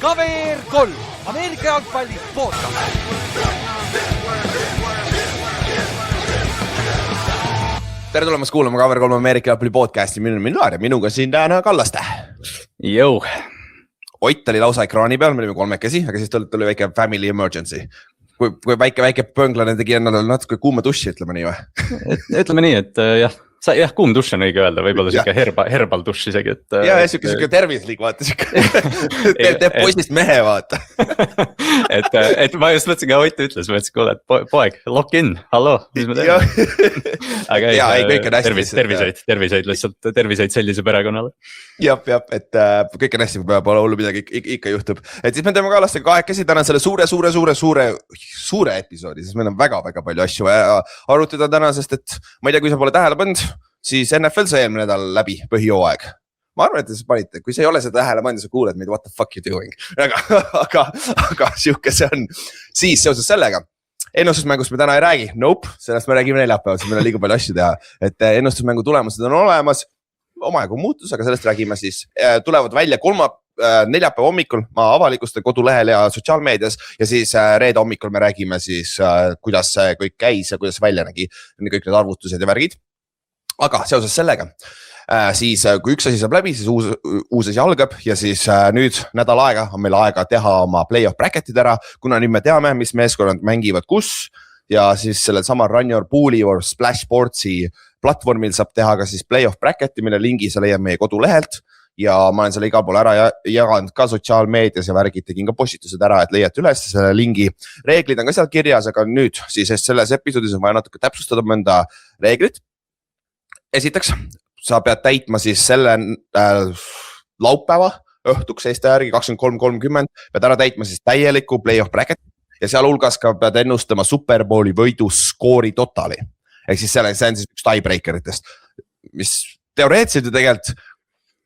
KVR 3, Ameerika jalgpalli podcast. Tere tulemast kuulama KVR 3 Ameerika jalgpalli podcasti. Minu nimi on Laar ja minuga siin täna Kallaste. Jõu. Ott oli lausa ekraani peal, me olime kolmekesi, aga siis tuli väike family emergency. Kui väike pönglane tegi ennale natuke kuuma duši, ütleme nii või? Ütleme nii, et jah, kuum duš on õige öelda, võib-olla siuke herbal duš isegi. Ja siuke tervislik, vaata siuke. Teeb poisist mehe, vaata. et ma just mõtlesin, ka Ott ütles, ma ütlesin, kuule, et poeg, lock in, hallo, mis me teeme? Aga terviseid lihtsalt, terviseid sellise perekonnale. Jab, et kõik on hästi, kui pole hullu midagi ikka juhtub. Et siis me teeme Kallastega kahekesi täna selle suure episoodi, sest meil on väga palju asju arutada täna, sest et ma ei tea, kui sa pole tähele pannud, siis NFL sai eelmine nädal läbi põhijooaeg. Ma arvan, et te panite, kui sa ei ole seda tähele pannud, sa kuuled meid, what the fuck you doing. Aga siuke see on. Siis seoses sellega, ennustusmängust me täna ei räägi, nope, sellest me räägime neljapäeval, siis meil on liiga palju asju teha. Et ennustusmängu tulemused on olemas, omajagu muutus, aga sellest räägime siis. Tulevad välja neljapäeva hommikul, ma avalikustan kodulehel ja sotsiaalmeedias ja siis reede hommikul me räägime siis, kuidas see kõik käis ja kuidas välja nägi, kõik need arvutused ja värgid. Aga seoses sellega, siis kui üks asi saab läbi, siis uus asi algab ja siis nüüd nädal aega on meil aega teha oma playoff bracketid ära, kuna nüüd me teame, mis meeskonnad mängivad kus ja siis sellel sama Run Your Pooli või Splash Sportsi platvormil saab teha ka siis playoff bracketi, mille lingi sa leiad meie kodulehelt ja ma olen selle igal pool ära jaganud ka sotsiaalmeedias ja värgid tegin ka postitused ära, et leiate üles selle lingi. Reeglid on ka seal kirjas, aga nüüd siis selles episoodis on vaja natuke täpsustada mõnda reeglit. Esiteks, sa pead täitma siis selle laupäeva õhtuks Eesti järgi 23.30, pead ära täitma siis täieliku playoff bracket ja seal hulgas ka pead ennustama Superbowli võidu skoori totali. Ehk siis see on siis üks tiebreakeritest, mis teoreetiliselt ju tegelikult,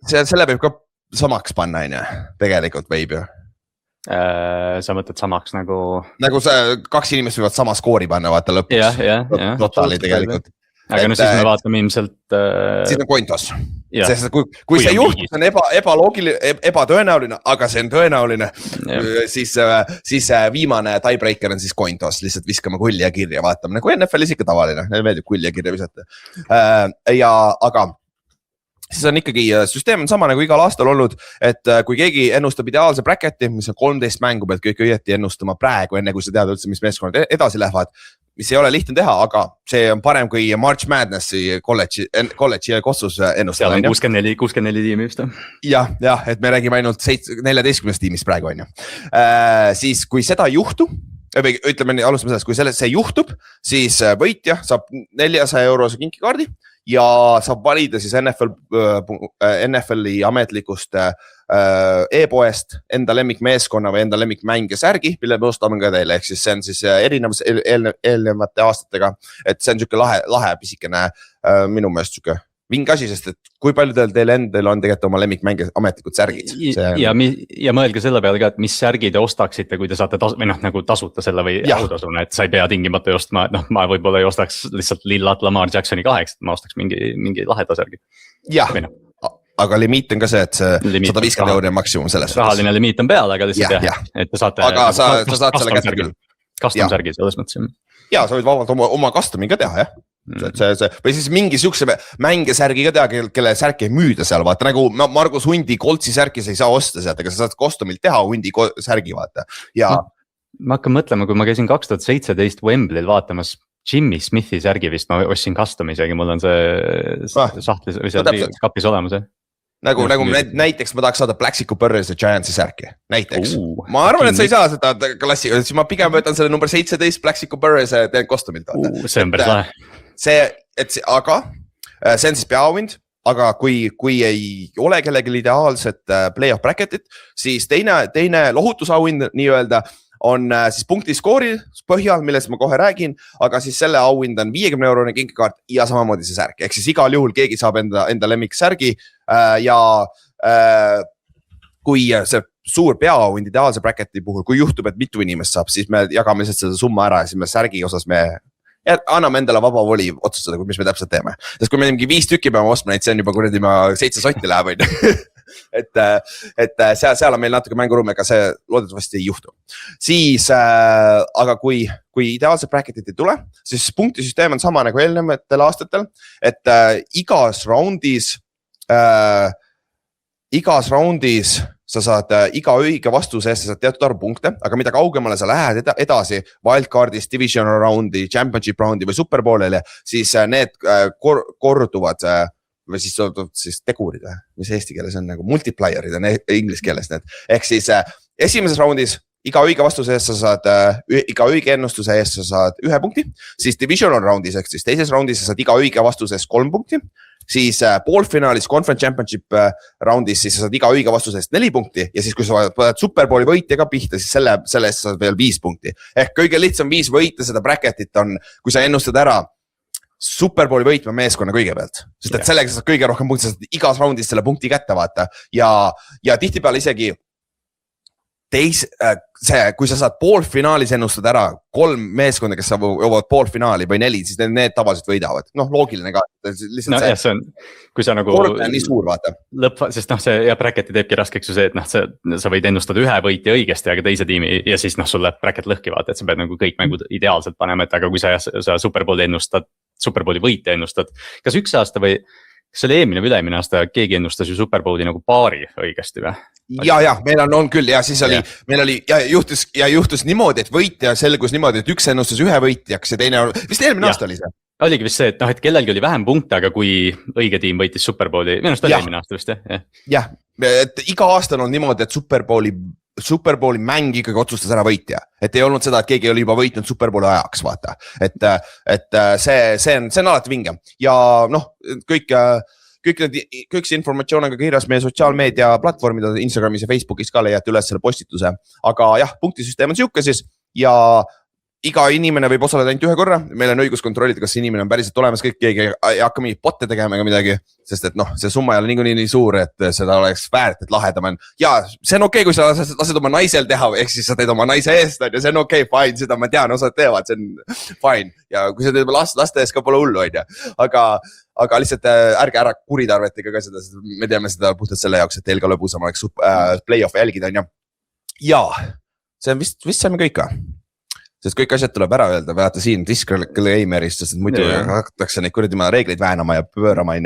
selle võib ka samaks panna, tegelikult võib ju. Sa mõtled samaks nagu... Nagu kaks inimest võivad sama skoori panna, vaata lõpuks. Totali tegelikult. Aga no siis me vaatame ilmselt... Siis on coin toss. Sest kui see juhtus on ebatõenäoline, aga see on tõenäoline, siis viimane tiebreaker on siis coin toss, lihtsalt viskame kulli ja kirja, vaatame, nagu NFL-is ikka tavaline, neil meeldib kulli ja kirja visata. Aga siis on ikkagi, süsteem on sama nagu igal aastal olnud, et kui keegi ennustab ideaalse bracketi, mis on 13 mängu pealt kõik õieti ennustama praegu, enne kui sa tead üldse, mis meeskonnad edasi lähevad, mis ei ole lihtne teha, aga see on parem kui March Madnessi kolledži kossus ennustada. Seal on 64 tiimi just. Ja, et me räägime ainult 14 tiimist praegu on ju. Siis kui seda ei juhtu, ütleme nii, alustame sellest, kui see juhtub, siis võitja saab 400 eurose kinkikaardi ja saab valida siis NFL-i ametlikust e-poest enda lemmikmeeskonna või enda lemmikmängija särgi, mille me ostame ka teile, ehk siis see on siis erinevus eelnevate aastatega, et see on siuke lahe pisikene minu meelest siuke ving asi, sest et kui palju teil endal on tegelikult oma lemmikmängija ametlikud särgid. Ja mõelge selle peale ka, et mis särgi te ostaksite, kui te saate nagu tasuta selle või autasuna, et sa ei pea tingimata ostma, ma võib-olla ei ostaks lihtsalt Lillat Lamar Jacksoni 8, ma ostaks mingi laheda särgi. Jah, aga limiit on ka see, et see 150 € on maksimum selles. Rahaline limiit on peal, aga lihtsalt et te saate... Aga sa saad selle kätte küll. Custom särgi selles mõttes. Ja, sa võid vabalt oma custom'i ka teha, jah. Või siis mingi siukse mängesärgi ka teha, kelle särki ei müüda seal, vaata, nagu Margus Hundi Koltsi särki sa ei saa osta sealt, aga sa saad kostumilt teha Hundi särgi, vaata. Ma hakkan mõtlema, kui ma käisin 2017 Wembley'l vaatamas Jimmy Smithi särgi vist, ma ostsin custom isegi, mul on see sahtlis või seal kapis olemas. Nagu näiteks ma tahaks saada Plaxico Burris ja Giantsi särki, näiteks. Ma arvan, et sa ei saa seda klassi, siis ma pigem võtan selle number 17 Plaxico Burris ja teen kostumilt. See on päris lahe. Aga see on siis peaauhind, aga kui ei ole kellelgi ideaalset playoff bracketit, siis teine lohutusauhind nii-öelda on siis punktiskoori põhjal, millest ma kohe räägin, aga siis selle auhind on 50 € kinkikaart ja samamoodi see särk. Ehk siis igal juhul keegi saab enda lemmik särgi ja kui see suur peaauhind ideaalse bracketi puhul, kui juhtub, et mitu inimest saab, siis me jagame lihtsalt seda summa ära ja siis me särgi osas me anname endale vaba voli otsustada, mis me täpselt teeme. Sest kui me mingi 5 tükki peame ostma neid, see on juba kuradi 7 sotti läheb. et seal on meil natuke mänguruumi, aga see loodetavasti ei juhtu. Siis, aga kui ideaalset bracketit ei tule, siis punktisüsteem on sama nagu eelnevatel aastatel, et igas raundis sa saad iga õige vastuse eest, sa saad teatud arv punkte, aga mida kaugemale sa lähed edasi wildcardist, divisional roundi, championship roundi või superbowlile, siis need korduvad või siis tegurid, mis eesti keeles on nagu multiplier'id on inglise keeles need. Ehk siis esimeses raundis iga õige vastuse eest sa saad, iga õige ennustuse eest sa saad 1 punkti, siis divisional roundis ehk siis teises raundis sa saad iga õige vastuse eest 3 punkti. Siis poolfinaalis conference championship roundis, siis sa saad iga õige vastuse eest 4 punkti ja siis kui sa võtad superbowli võitja ka pihta, siis selle eest sa saad veel 5 punkti. Ehk kõige lihtsam viis võita seda bracketit on, kui sa ennustad ära superbowli võitma meeskonna kõigepealt, sest et sellega sa saad kõige rohkem punkti, sa saad igas roundis selle punkti kätte vaata ja tihtipeale isegi kui sa saad poolfinaalis ennustada ära 3 meeskonda, kes jõuavad poolfinaali või 4, siis need tavaliselt võidavad. Noh, loogiline ka. No jah, see on, kui sa nagu kord on nii suur, vaata. Sest see bracketi teebki raskeks ju see, et sa võid ennustada 1 võitja õigesti, aga teise tiimi ja siis sulle bracket lõhki vaata, et sa pead nagu kõik mängud ideaalselt panema, et aga kui sa superbowli ennustad, superbowli võitja ennustad, kas üks aasta või kas oli eelmine või ülemine aasta, keegi ennustas ju superbowli nagu paari õigesti või? Ja, meil on küll ja siis oli, meil oli ja juhtus niimoodi, et võitja selgus niimoodi, et üks ennustas 1 võitjaks ja teine, vist eelmine aasta oli see? Oligi vist see, et et kellelgi oli vähem punkte, aga kui õige tiim võitis superbowli, minu arust oli eelmine aasta vist, jah? Jah, et iga aasta on niimoodi, et superbowli mäng ikkagi otsustas ära võitja, et ei olnud seda, et keegi oli juba võitnud superbowli ajaks, vaata, et see on alati vinge ja kõik see informatsioon on ka kirjas meie sotsiaalmeedia platvormid, Instagramis ja Facebookis ka leiate üles selle postituse, aga jah, punktisüsteem on siuke siis ja iga inimene võib osaleda ainult 1 korra, meil on õigus kontrollida, kas inimene on päriselt olemas, keegi ei hakka mingit botte tegema ega midagi, sest et see summa ei ole niikuinii nii suur, et seda oleks väärt, et lahedam on. Ja see on okei, kui sa lased oma naisel teha, ehk siis sa teed oma naise eest, ja see on okei, fine, seda ma tean, osad teevad, see on fine. Ja kui sa teed laste eest ka pole hullu, on ju. Aga lihtsalt ärge ära kuritarvetige ka seda, me teeme seda puhtalt selle jaoks, et teil ka lõbusam oleks play-off jälgida, on ju. Ja, see on vist saime kõik ka. Sest kõik asjad tuleb ära öelda, vaata siin disclaimerist, sest muidu hakatakse neid kuridima reegleid väänama ja pöörama.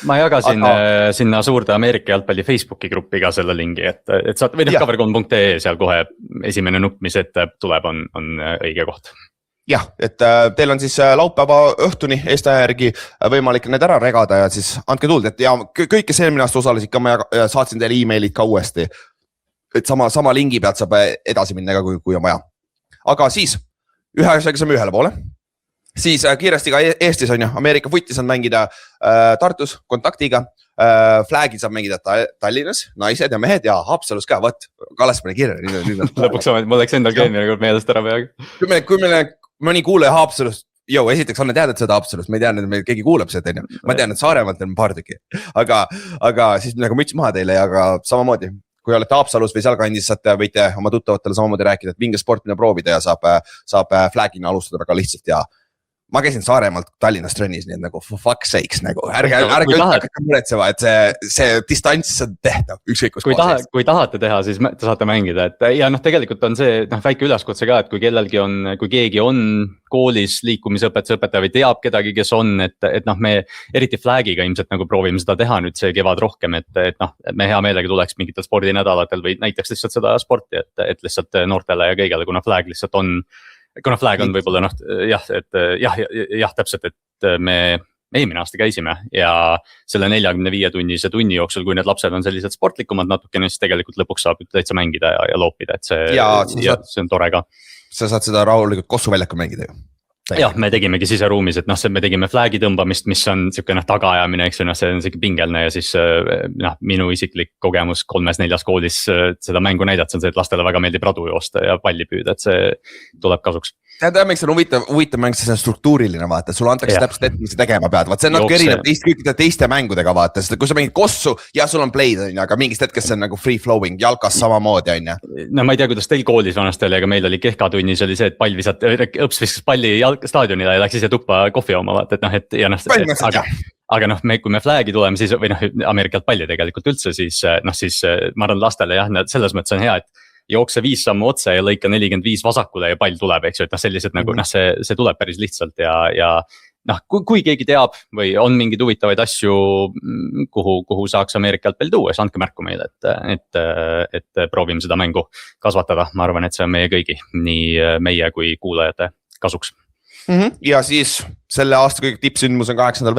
Ma jagasin sinna suurde Ameerika jalgpalli Facebooki gruppi ka selle lingi, et saad või cover3.ee seal kohe esimene nupp, mis ette tuleb, on õige koht. Jah, et teil on siis laupäeva õhtuni Eesti aja järgi võimalik need ära regada ja siis andke tuld, et ja kõik, kes eelmine aasta osalesid ka, ma saatsin teile e-mailid ka uuesti. Et sama lingi pealt saab edasi minna ka, kui on vaja. Aga siis ühe asjaga saame ühele poole, siis kiiresti ka Eestis on ju, Ameerika footis on mängida Tartus kontaktiga, flag'i saab mängida Tallinnas, naised ja mehed ja Haapsalus ka, võt, Kallas pane kirja. Lõpuks mul läks endal eelmine kord meelest ära peaaegu. Kui meil mõni kuule Haapsalust, esiteks Anne tead, et seda Haapsalust, ma ei tean, et meil keegi kuuleb seda, ma tean, et Saaremaalt on paar tüki, aga siis nagu müts maha teile ja ka samamoodi. Kui olete Haapsalus või seal kandis, võite oma tuttavatele samamoodi rääkida, et vinge sport minna proovida ja saab flag'ina alustada väga lihtsalt ja ma käisin Saaremaalt Tallinnas trennis, nii et nagu for fuck's sakes, nagu ärge muretsema, et see distants on tehtav ükskõik kus kohas. Kui tahate teha, siis te saate mängida, et ja tegelikult on see väike üleskutse ka, et kui keegi on koolis liikumisõpetaja või teab kedagi, kes on, et me eriti flag'iga ilmselt nagu proovime seda teha nüüd see kevad rohkem, et me hea meelega tuleks mingitel spordinädalatel või näiteks lihtsalt seda sporti, et lihtsalt noortele ja kõigele, kuna flag lihtsalt on võib-olla täpselt, et me eelmine aasta käisime ja selle 45 tunnise tunni jooksul, kui need lapsed on sellised sportlikumad natukene, siis tegelikult lõpuks saab täitsa mängida ja loopida, et see on tore ka. Sa saad seda rahulikult kossuväljakul mängida ju. Jah, me tegimegi siseruumis, et me tegime flag'i tõmbamist, mis on niisugune tagaajamine, eks ju, see on siuke pingelne ja siis minu isiklik kogemus 3-4 koolis seda mängu näidata on see, et lastele väga meeldib radu joosta ja palli püüda, et see tuleb kasuks. Tead, miks see on huvitav mäng, see on struktuuriline, vaata, sulle antakse täpselt ette, mis sa tegema pead, vaat see on natuke erinev teiste mängudega, vaata, sest kui sa mängid kossu ja sul on play'd, aga mingist hetkest see on nagu free flowing, jalkas samamoodi, on ju. No ma ei tea, kuidas teil koolis vanasti oli, aga meil oli kehkatunnis oli see, et pall õps viskas palli staadionile ja läks ise tuppa kohvi oma, vaata, aga noh, kui me flag'i tuleme, siis või noh, Ameerikalt palli tegelikult üldse, siis ma arvan lastele jah, selles mõttes on hea, et jookse 5 sammu otse ja lõika 45 vasakule ja pall tuleb, eks ju, et noh, sellised nagu noh, see tuleb päris lihtsalt ja noh, kui keegi teab või on mingeid huvitavaid asju, kuhu saaks Ameerikalt veel tuua, siis andke märku meile, et proovime seda mängu kasvatada. Ma arvan, et see on meie kõigi, nii meie kui kuulajate kasuks. Ja siis selle aasta kõige tippsündmus on 8.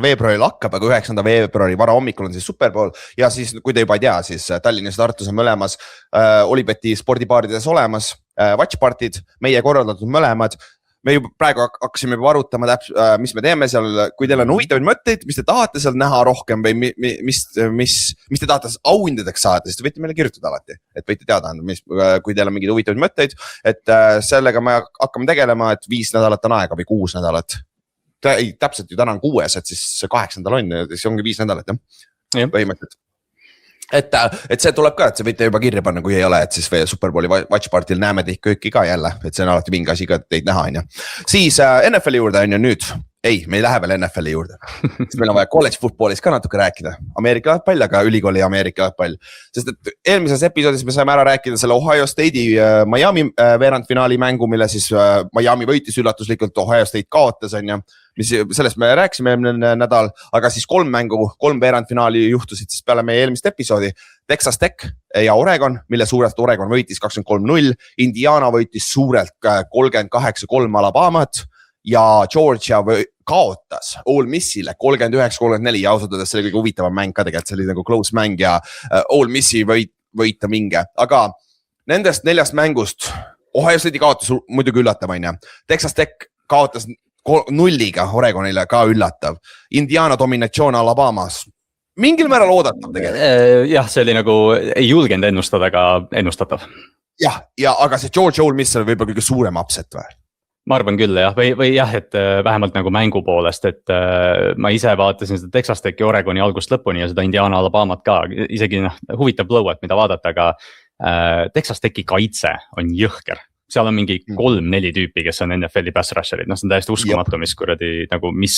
veebruaril hakkab, aga 9. veebruari varahommikul on siis Superbowl ja siis kui te juba ei tea, siis Tallinnas ja Tartus on mõlemas Olibeti spordibaarides olemas watchpartid, meie korraldatud mõlemad. Me juba praegu hakkasime juba arutama mis me teeme seal, kui teil on huvitavaid mõtteid, mis te tahate seal näha rohkem või mis te tahate auhindadeks saada, siis te võite meile kirjutada alati, et võite teada anda, kui teil on mingeid huvitavaid mõtteid, et sellega me hakkame tegelema, et 5 nädalat on aega või 6 nädalat. Ei, täpselt ju täna on 6, et siis 8. on ja siis ongi 5 nädalat, jah, põhimõtteliselt. Et see tuleb ka, et see võite juba kirja panna, kui ei ole, et siis Superbowli watchpartil näeme teid kõiki ka jälle, et see on alati mingi asi ka teid näha, on ju. Siis NFL-i juurde on ju nüüd, ei, me ei lähe veel NFL-i juurde, meil on vaja college footballist ka natuke rääkida, Ameerika pall, aga ülikooli Ameerika pall, sest et eelmises episoodis me saime ära rääkida selle Ohio State'i Miami veerandfinaali mängu, mille siis Miami võitis üllatuslikult, Ohio State kaotas, on ju. Sellest me rääkisime eelmine nädal, aga siis 3 veerandfinaali juhtusid siis peale meie eelmist episoodi. Texas Tech ja Oregon, mille suurelt Oregon võitis 23-0, Indiana võitis suurelt 38-3 Alabamat ja Georgia kaotas Ole Missile 39-34 ja ausalt öeldes see oli kõige huvitavam mäng ka tegelikult, see oli nagu close mäng ja Ole Missi võita minge, aga nendest 4 mängust Ohio State'i kaotas muidugi üllatav, on ju. Texas Tech kaotas 0-ga Oregonile ka üllatav. Indiana dominatsioon Alabamas. Mingil määral oodatav tegelikult. Jah, see oli nagu, ei julgenud ennustada, aga ennustatav. Jah, aga see Georgia Ole Miss oli võib-olla kõige suurem upset või? Ma arvan küll jah, või jah, et vähemalt nagu mängu poolest, et ma ise vaatasin seda Texas Techi Oregoni algust lõpuni ja seda Indiana Alabamat ka, isegi huvitav blowout, mida vaadata, aga Texas Techi kaitse on jõhker. Seal on mingi 3-4 tüüpi, kes on NFL-i pass rusherid, see on täiesti uskumatu, mis kuradi nagu mis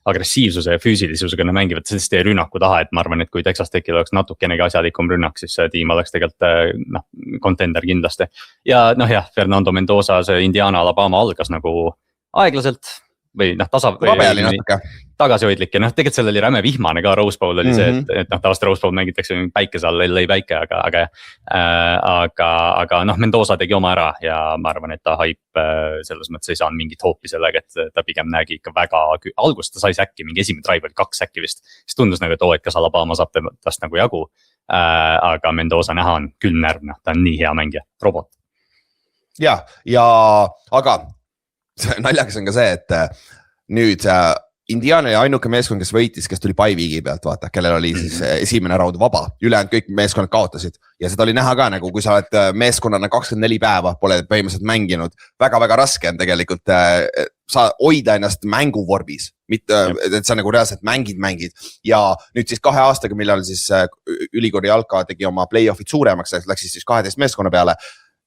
agressiivsuse ja füüsilisusega mängivad selliste rünnaku taha, et ma arvan, et kui Texas Techil oleks natukenegi asjalikum rünnak, siis see tiim oleks tegelikult contender kindlasti. Ja jah, Fernando Mendoza, see Indiana Alabama algas nagu aeglaselt või tagasihoidlik ja tegelikult seal oli räme vihmane ka, Rose Bowl oli see, et tavaliselt Rose Bowl mängitakse päikese all, LA päike, aga Mendoza tegi oma ära ja ma arvan, et ta hype selles mõttes ei saanud mingit hoopi sellega, et ta pigem nägi ikka väga, algust ta sai säkki, mingi esimene drive oli 2 säkki vist, siis tundus nagu, et kas Alabama saab tast nagu jagu, aga Mendoza näha on küll närvne, ta on nii hea mängija, robot. Ja aga naljakas on ka see, et nüüd Indiana oli ainuke meeskond, kes võitis, kes tuli bye-weeki pealt, vaata, kellel oli siis esimene raud vaba, ülejäänud kõik meeskonnad kaotasid ja seda oli näha ka nagu, kui sa oled meeskonnana 24 päeva, pole põhimõtteliselt mänginud, väga-väga raske on tegelikult sa hoida ennast mänguvormis, mitte, et sa nagu reaalselt mängid ja nüüd siis 2 aastaga, millal siis ülikooli jalka tegi oma play-off'id suuremaks, läks siis 12 meeskonna peale.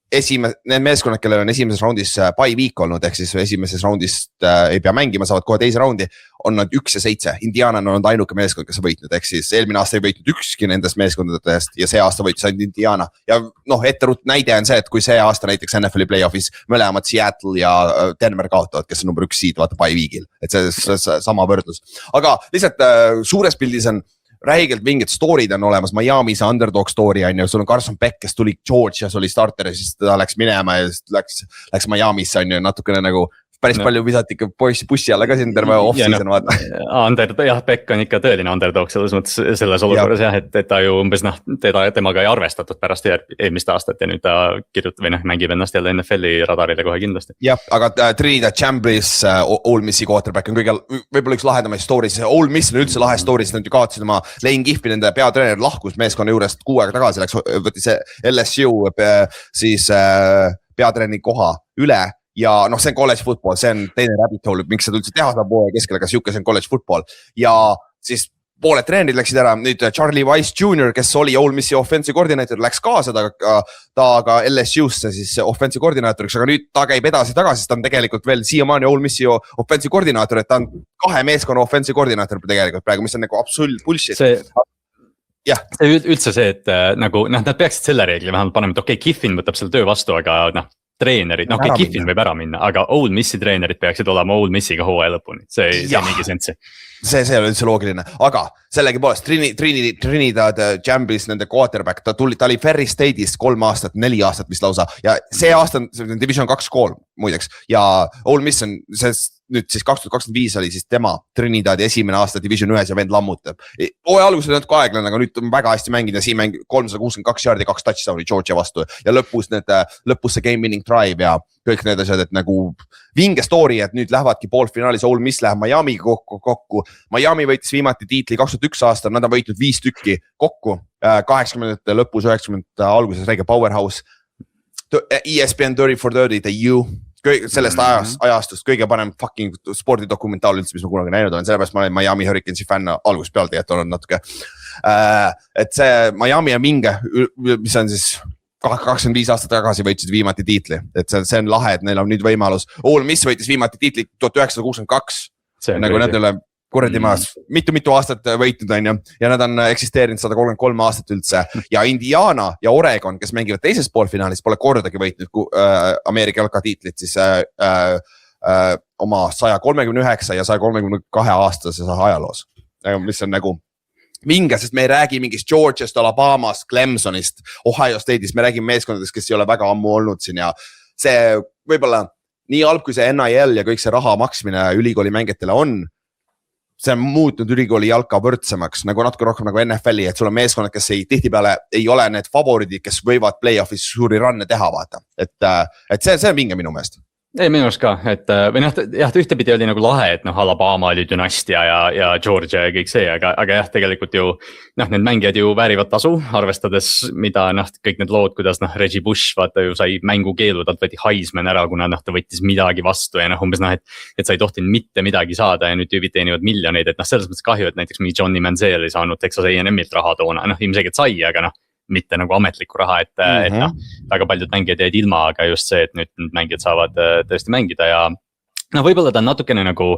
Need meeskonnad, kellel on esimeses raundis bye-week olnud, ehk siis esimeses raundist ei pea mängima, saavad kohe teise raundi, on nad 1-7. Indiana on olnud ainuke meeskond, kes on võitnud, ehk siis eelmine aasta ei võitnud ükski nendest meeskondadest ja see aasta võitis ainult Indiana. Ja etterutt näide on see, et kui see aasta näiteks NFL-i play-off'is mõlemad Seattle ja Denver kaotavad, kes on number 1 seed, vaata bye-weekil, et see sama võrdlus. Aga lihtsalt suures pildis on räigelt mingid story'd on olemas, Miami see underdog story on ju, sul on Carson Beck, kes tuli Georgias, oli starter ja siis ta läks minema ja läks Miami'sse on ju natukene nagu päris palju visati ikka bussi alla ka siin terve off-season vaata. Jah, Beck on ikka tõeline underdog selles mõttes selles olukorras jah, et ta ju umbes temaga ei arvestatud pärast eelmist aastat ja nüüd ta kirjutab või mängib ennast jälle NFL-i radarile kohe kindlasti. Jah, aga Trinidad Chambers, Ole Missi quarterback on võib-olla üks lahedamaid stories, Ole Miss on üldse lahe stories, nad ju kaotasid oma Lane Kiffi, nende peatreener lahkus meeskonna juurest 6 aega tagasi, võttis LSU siis peatreeneri koha üle. Ja see on college football, see on teine rabbit hole, miks seda üldse teha saab hooaja keskel, aga siuke see on college football ja siis pooled treenerid läksid ära, nüüd Charlie Weiss Jr, kes oli Ole Missi offensive koordinaator, läks kaasa ta ka LSU-sse siis offensive koordinaatoriks, aga nüüd ta käib edasi-tagasi, sest ta on tegelikult veel siiamaani Ole Missi offensive koordinaator, et ta on 2 meeskonna offensive koordinaator tegelikult praegu, mis on nagu absolute bullshit. See üldse see, et nagu nad peaksid selle reegli vähemalt panema, et okei, Kiffin võtab selle töö vastu, aga treenerid, Kiffin võib ära minna, aga Ole Missi treenerid peaksid olema Ole Missiga hooaja lõpuni, see ei mingi sensi. See ei ole üldse loogiline, aga sellegipoolest Trinidad Jambis nende quarterback, ta oli Ferry State'is 3 aastat, 4 aastat vist lausa ja see aasta on Division 2 kool muideks ja Ole Miss on see nüüd siis 2025 oli siis tema Trinidadi esimene aasta Division 1 ja vend lammutab. Hooaja alguses oli natuke aeglane, aga nüüd on väga hästi mänginud ja siin mängib 362 jaardi 2 touchdown'i Georgia vastu ja lõpus see game winning drive ja kõik need asjad, et nagu vinge story, et nüüd lähevadki poolfinaalis, Ole Miss läheb Miami kokku. Miami võitis viimati tiitli 2001 aastal, nad on võitnud 5 tükki kokku, 80-ndate lõpus, 90-ndate alguses, rääge Powerhouse, ESPN 30 for 30, The U, sellest ajastust kõige parem fucking spordidokumentaal üldse, mis ma kunagi näinud olen, sellepärast ma olen Miami Hurricanesi fänn algusest pealt, et olen natuke. Et see Miami on vinge, mis on siis 25 aastat tagasi võitsid viimati tiitli, et see on lahe, et neil on nüüd võimalus. Ole Miss võitis viimati tiitli 1962, nagu nad ei ole kuradi maas mitu aastat võitnud on ju ja nad on eksisteerinud 133 aastat üldse ja Indiana ja Oregon, kes mängivad teises poolfinaalis, pole kordagi võitnud Ameerika jalka tiitlit siis oma 139 ja 132 aastases ajaloos, mis on nagu vinge, sest me ei räägi mingist Georgiast, Alabamast, Clemsonist, Ohio State'ist, me räägime meeskondadest, kes ei ole väga ammu olnud siin ja see võibolla nii halb kui see NIL ja kõik see raha maksmine ülikooli mängijatele on, see on muutnud ülikooli jalka võrdsemaks, nagu natuke rohkem nagu NFL-i, et sul on meeskonnad, kes tihtipeale ei ole need favoriidid, kes võivad play-off'is suuri runne teha, vaata. Et see on vinge minu meelest. Ei, minu arust ka, et või jah, ühtepidi oli nagu lahe, et Alabama oli dünastia ja Georgia ja kõik see, aga jah, tegelikult ju need mängijad ju väärivad tasu, arvestades mida kõik need lood, kuidas Reggie Bush vaata ju sai mängukeelu, talt võeti Heisman ära, kuna ta võttis midagi vastu ja umbes et sa ei tohtinud mitte midagi saada ja nüüd tüübid teenivad miljoneid, et selles mõttes kahju, et näiteks mingi Johnny Manziel ei saanud Texas A&Milt raha toona, ilmselgelt sai, aga mitte nagu ametlikku raha, et väga paljud mängijad jäid ilma, aga just see, et nüüd mängijad saavad tõesti mängida ja võib-olla ta on natukene nagu,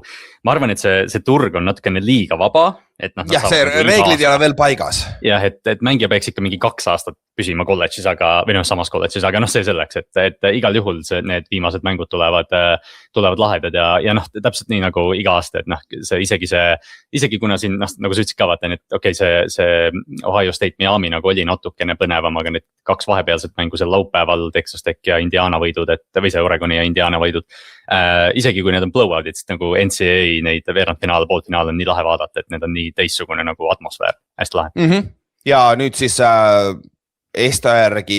ma arvan, et see turg on natukene liiga vaba. Jah, see reeglid ei ole veel paigas. Jah, et mängija peaks ikka mingi 2 aastat püsima kolledžis, või samas kolledžis, aga see selleks, et igal juhul need viimased mängud tulevad lahedad ja täpselt nii nagu iga aasta, et see isegi kuna siin, nagu sa ütlesid ka vaata, et okei, see Ohio State Miami nagu oli natukene põnevam, aga need 2 vahepealset mängu seal laupäeval, Texas Tech ja Indiana võidud, või see Oregoni ja Indiana võidud, isegi kui need on blowout'id, siis nagu NCAA neid veerandfinaal, poolfinaal on nii lahe vaadata, et need on nii teissugune nagu atmosfäär, hästi lahe. Ja nüüd siis Eesti järgi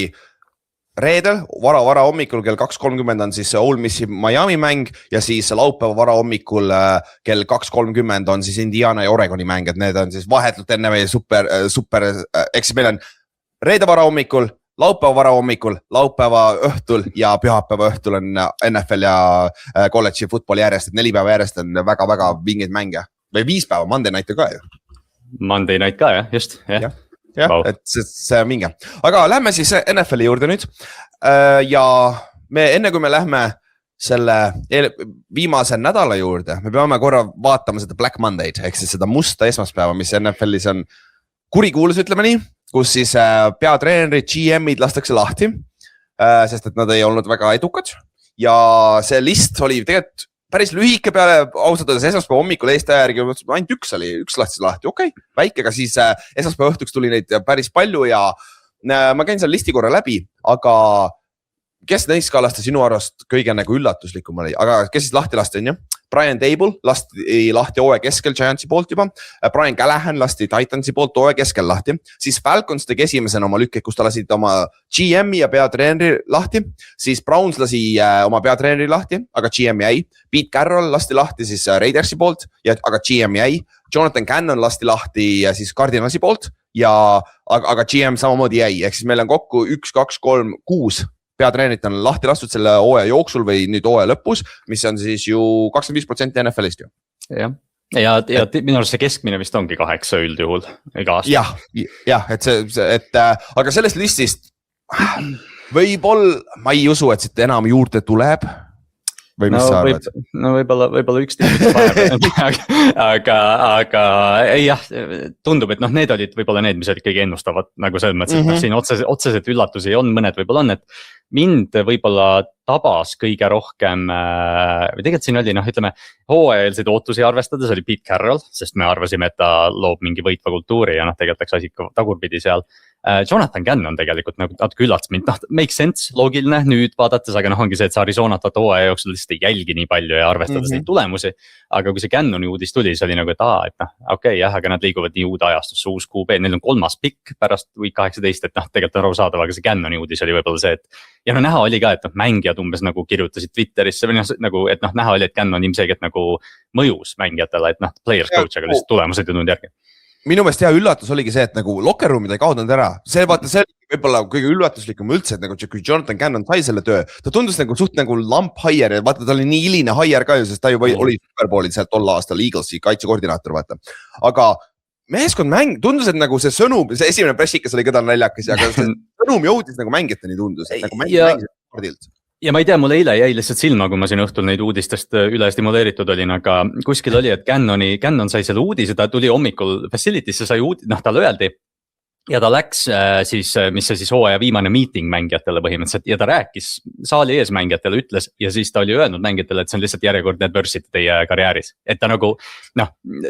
reedel, vara hommikul kell 2.30 on siis Ole Missi Miami mäng ja siis laupäeva vara hommikul kell 2.30 on siis Indiana ja Oregoni mäng, et need on siis vahetult enne meie super, eks meil on reede vara hommikul, laupäeva vara hommikul, laupäeva õhtul ja pühapäeva õhtul on NFL ja kolledži football järjest, et 4 päeva järjest on väga-väga vingeid mänge. Või 5 päeva, Monday night ka ju. Monday night ka jah, just. Jah, wow. Et see on minge. Aga lähme siis NFL-i juurde nüüd. Ja enne kui me lähme selle viimase nädala juurde, me peame korra vaatama seda Black Monday'd, ehk siis seda musta esmaspäeva, mis NFL-is on kurikuulus, ütleme nii, kus siis peatreenerid, GM-id lastakse lahti, sest et nad ei olnud väga edukad. Ja see list oli tegelikult päris lühike peale, ausalt öeldes esmaspäeva hommikul Eesti järgi, ainult üks lahti, okei, väike, aga siis esmaspäeva õhtuks tuli neid päris palju ja ma käin seal listi korra läbi, aga kes neist ka lasti sinu arvast kõige nagu üllatuslikum oli, aga kes siis lahti lasti on ju? Brian Dable lasti lahti hooaja keskel Giantsi poolt juba, Brian Callahan lasti Titansi poolt hooaja keskel lahti, siis Falcons tegi esimesena oma lükke, kus ta lasid oma GM-i ja peatreeneri lahti, siis Browns lasi oma peatreeneri lahti, aga GM jäi, Pete Carroll lasti lahti siis Raidersi poolt, aga GM jäi, Jonathan Cannon lasti lahti siis Cardinalsi poolt, aga GM samamoodi jäi, ehk siis meil on kokku 1, 2, 3, 6 peatreenerit on lahti lastud selle hooaja jooksul või nüüd hooaja lõpus, mis on siis ju 25% NFL-ist ju. Jah, ja minu arust see keskmine vist ongi 8 üldjuhul iga aasta. jah, et aga sellest listist võib-olla, ma ei usu, et siit enam juurde tuleb. Või mis sa arvad? Võib-olla üks aga jah, tundub, et need olid võib-olla need, mis olid kõige ennustavad nagu selles mõttes, et siin otseselt üllatusi on, mõned võib-olla on, et mind võib-olla tabas kõige rohkem või tegelikult siin oli, ütleme hooajalisi ootusi arvestades oli Pete Carroll, sest me arvasime, et ta loob mingi võitva kultuuri ja tegelikult läks asi tagurpidi seal. Jonathan Gannon tegelikult nagu natuke üllatas mind, make sense, loogiline nüüd vaadates, aga ongi see, et see Arizonat hooaja jooksul lihtsalt ei jälgi nii palju ja arvestades neid tulemusi. Aga kui see Gannoni uudis tuli, siis oli nagu, et okei, jah, aga nad liiguvad nii uude ajastusse, uus QB, neil on 3. pikk pärast week 18, et tegelikult on aru saadav, aga see Gannoni uudis oli võib-olla see, et ja näha oli ka, et mängijad umbes nagu kirjutasid Twitterisse või nagu, et näha oli, et Gannon ilmselgelt nagu mõjus mängijatele, et players coach, aga lihtsalt tulemused ei tulnud järgi. Minu meelest hea üllatus oligi see, et nagu locker room'id ei kaotanud ära. See võib-olla kõige üllatuslikum üldse, et nagu kui Jonathan Gannon sai selle töö, ta tundus nagu suht nagu lamp hire ja vaata, ta oli nii hiline hire ka ju, sest ta juba oli Superbowlil sealt tol aastal Eaglesi kaitsekoordinaator, vaata. Aga meeskond tundus, et nagu see sõnum, see esimene pressikas oli ka tal naljakas, aga see sõnum jõudis nagu mängijateni tundus, et nagu mängisid spordilt. Ja ma ei tea, mulle eile jäi lihtsalt silma, kui ma siin õhtul neid uudistest üle stimuleeritud olin, aga kuskil oli, et Gannon sai selle uudise, ta tuli hommikul facility'sse, sai talle öeldi ja ta läks siis, mis see siis hooaja viimane meeting mängijatele põhimõtteliselt ja ta rääkis saali ees mängijatele, ütles ja siis ta oli öelnud mängijatele, et see on lihtsalt järjekordne adversity teie karjääris. Et ta nagu,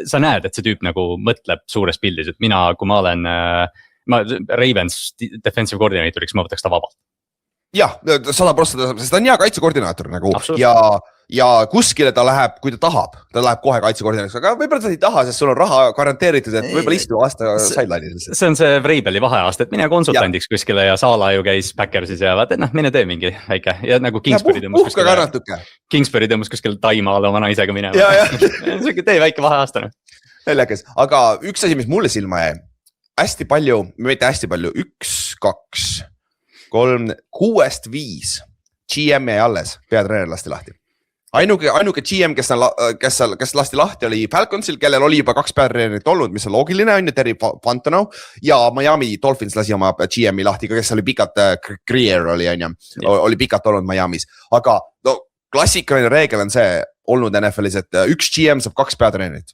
sa näed, et see tüüp nagu mõtleb suures pildis, et mina, kui ma olen Ravens defensive coordinatoriks, ma võtaks ta vabalt. Jah, 100%, sest ta on hea kaitsekoordinaator nagu ja kuskile ta läheb, kui ta tahab, ta läheb kohe kaitsekoordinaatoriks, aga võib-olla ta ei taha, sest sul on raha garanteeritud, et võib-olla istu aasta sideline'is. See on see Vrabeli vaheaasta, et mine konsultandiks kuskile ja Saala ju käis Packersis ja vaat, et mine tee mingi väike ja nagu Kingsbury tõmbus kuskile Taimaale oma naisega minema. Tee väike vaheaasta. Näljakas, aga üks asi, mis mulle silma jäi, hästi palju, mitte hästi palju, 1, 2 3, 6, 5 GM jäi alles, peatreener lasti lahti. Ainuke GM, kes lasti lahti oli Falconsil, kellel oli juba 2 peatreenerit olnud, mis on loogiline, on ju, Terry Fontenot ja Miami Dolphins lasi oma GM-i lahti, kes oli pikalt, Greer oli, on ju, oli pikalt olnud Miamis. Aga klassikaline reegel on see olnud NFL-is, et 1 GM saab 2 peatreenerit.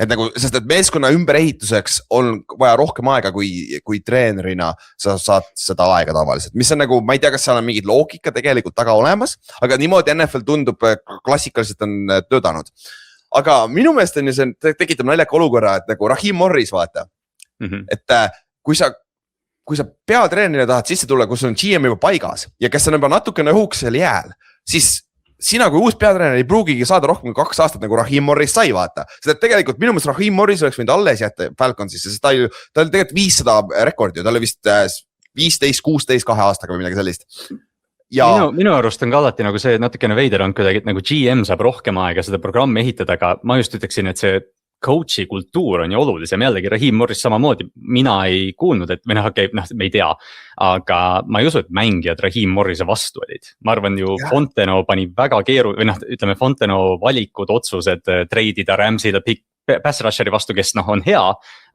Et nagu, sest et meeskonna ümberehituseks on vaja rohkem aega, kui treenerina sa saad seda aega tavaliselt. Mis on nagu, ma ei tea, kas seal on mingid loogika tegelikult taga olemas, aga niimoodi NFL tundub klassikaliselt on töötanud. Aga minu meelest on ju see tekitab naljaka olukorra, et nagu Raheem Morris vaata. Et kui sa peatreenerina tahad sisse tulla, kus on GM juba paigas ja kes on juba natukene õhuks seal jääl, siis sina kui uus peatreener ei pruugigi saada rohkem 2 aastat nagu Raheem Morris sai vaata. Sest et tegelikult minu meelest Raheem Morris oleks võinud alles jätta Falconsisse, sest ta oli tegelikult 500 rekordi, ta oli vist 15-16 2 aastaga või midagi sellist. Ja minu arust on ka alati nagu see natukene veider on kuidagi, et nagu GM saab rohkem aega seda programmi ehitada, aga ma just ütleksin, et see coach'i kultuur on ju olulisem, jällegi Raheem Morris samamoodi, mina ei kuulnud, et või me ei tea, aga ma ei usu, et mängijad Raheem Morrise vastu olid. Ma arvan ju Fonteno pani väga ütleme Fonteno valikud, otsused, treidida Ramsey'le pass rusheri vastu, kes on hea,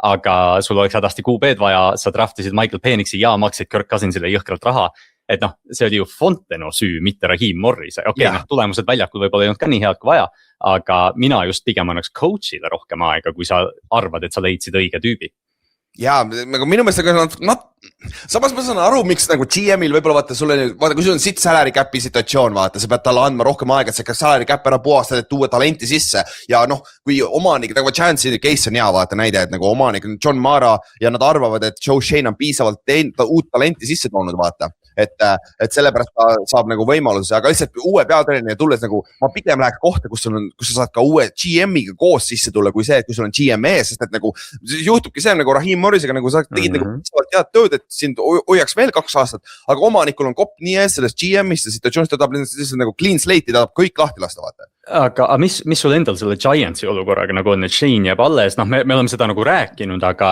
aga sul oleks hädasti QB-d vaja, sa draftisid Michael Penixi ja maksid Kirk Cousinsile jõhkralt raha. Et see oli ju Fonteno süü, mitte Raheem Morrise. Tulemused väljakul võib-olla ei olnud ka nii head kui vaja, aga mina just pigem annaks coach'ile rohkem aega, kui sa arvad, et sa leidsid õige tüübi. Ja minu meelest samas ma saan aru, miks nagu GM-il võib-olla vaata, kui sul on siit salary cap'i situatsioon, vaata, sa pead talle andma rohkem aega, et see salary cap ära puhastada, et tuua talenti sisse ja kui omanik, nagu Chance'i case on hea vaata näide, et nagu omanik on John Mara ja nad arvavad, et Joe Shane on piisavalt uut talenti sisse toonud, vaata. Et sellepärast ta saab nagu võimaluse, aga lihtsalt uue peatreeneri tulles nagu ma pigem läheks kohta, kus sa saad ka uue GM-iga koos sisse tulla, kui see, et kui sul on GM ees, sest et nagu juhtubki see nagu Raheem Morrisega, nagu sa tegid nagu head tööd, et sind hoiaks veel 2 aastat, aga omanikul on kopp nii ees sellest GM-ist ja situatsioonist, ta tahab nagu clean slate, ta tahab kõik lahti lasta, vaata. Aga mis sul endal selle Giantsi olukorraga nagu on, et Shane jääb alles, me oleme seda nagu rääkinud, aga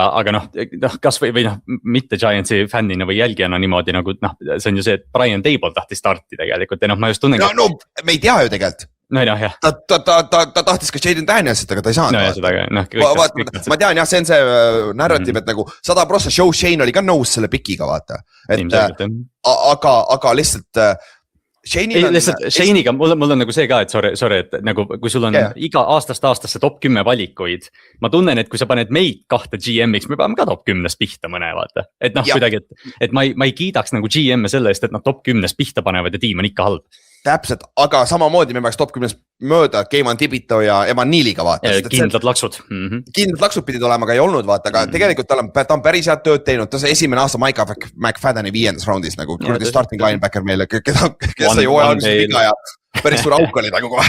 kas või mitte Giantsi fännina või jälgijana niimoodi nagu, see on ju see, et Brian Dable tahtis starti tegelikult ja ma just tunnen. Me ei tea ju tegelikult, no jah. Ta tahtis ka Jaden Danielsit, aga ta ei saanud. No ja seda ka, ma tean jah, see on see narratiiv, et nagu 100% Joe Shane oli ka nõus selle pikiga, vaata. Aga lihtsalt Shane'iga mul on nagu see ka, et sorry, et nagu kui sul on iga aastast aastasse top 10 valikuid. Ma tunnen, et kui sa paned meid 2 GM-iks, me peame ka top 10-st pihta mõne, vaata. Et kuidagi, et ma ei kiidaks nagu GM-e selle eest, et nad top 10-st pihta panevad ja tiim on ikka halb. Täpselt, aga samamoodi me peaks top 10 mööda Keiman Tibito ja Evan Nealiga, vaata. Kindlad laksud. Kindlad laksud pidid olema, aga ei olnud, vaata, aga tegelikult ta on päris head tööd teinud. Ta sai esimene aasta Micah McFadden'i 5. roundis, nagu starting linebacker meile, kes sai hooaja alguses viga ja päris suur auk oli nagu kohe.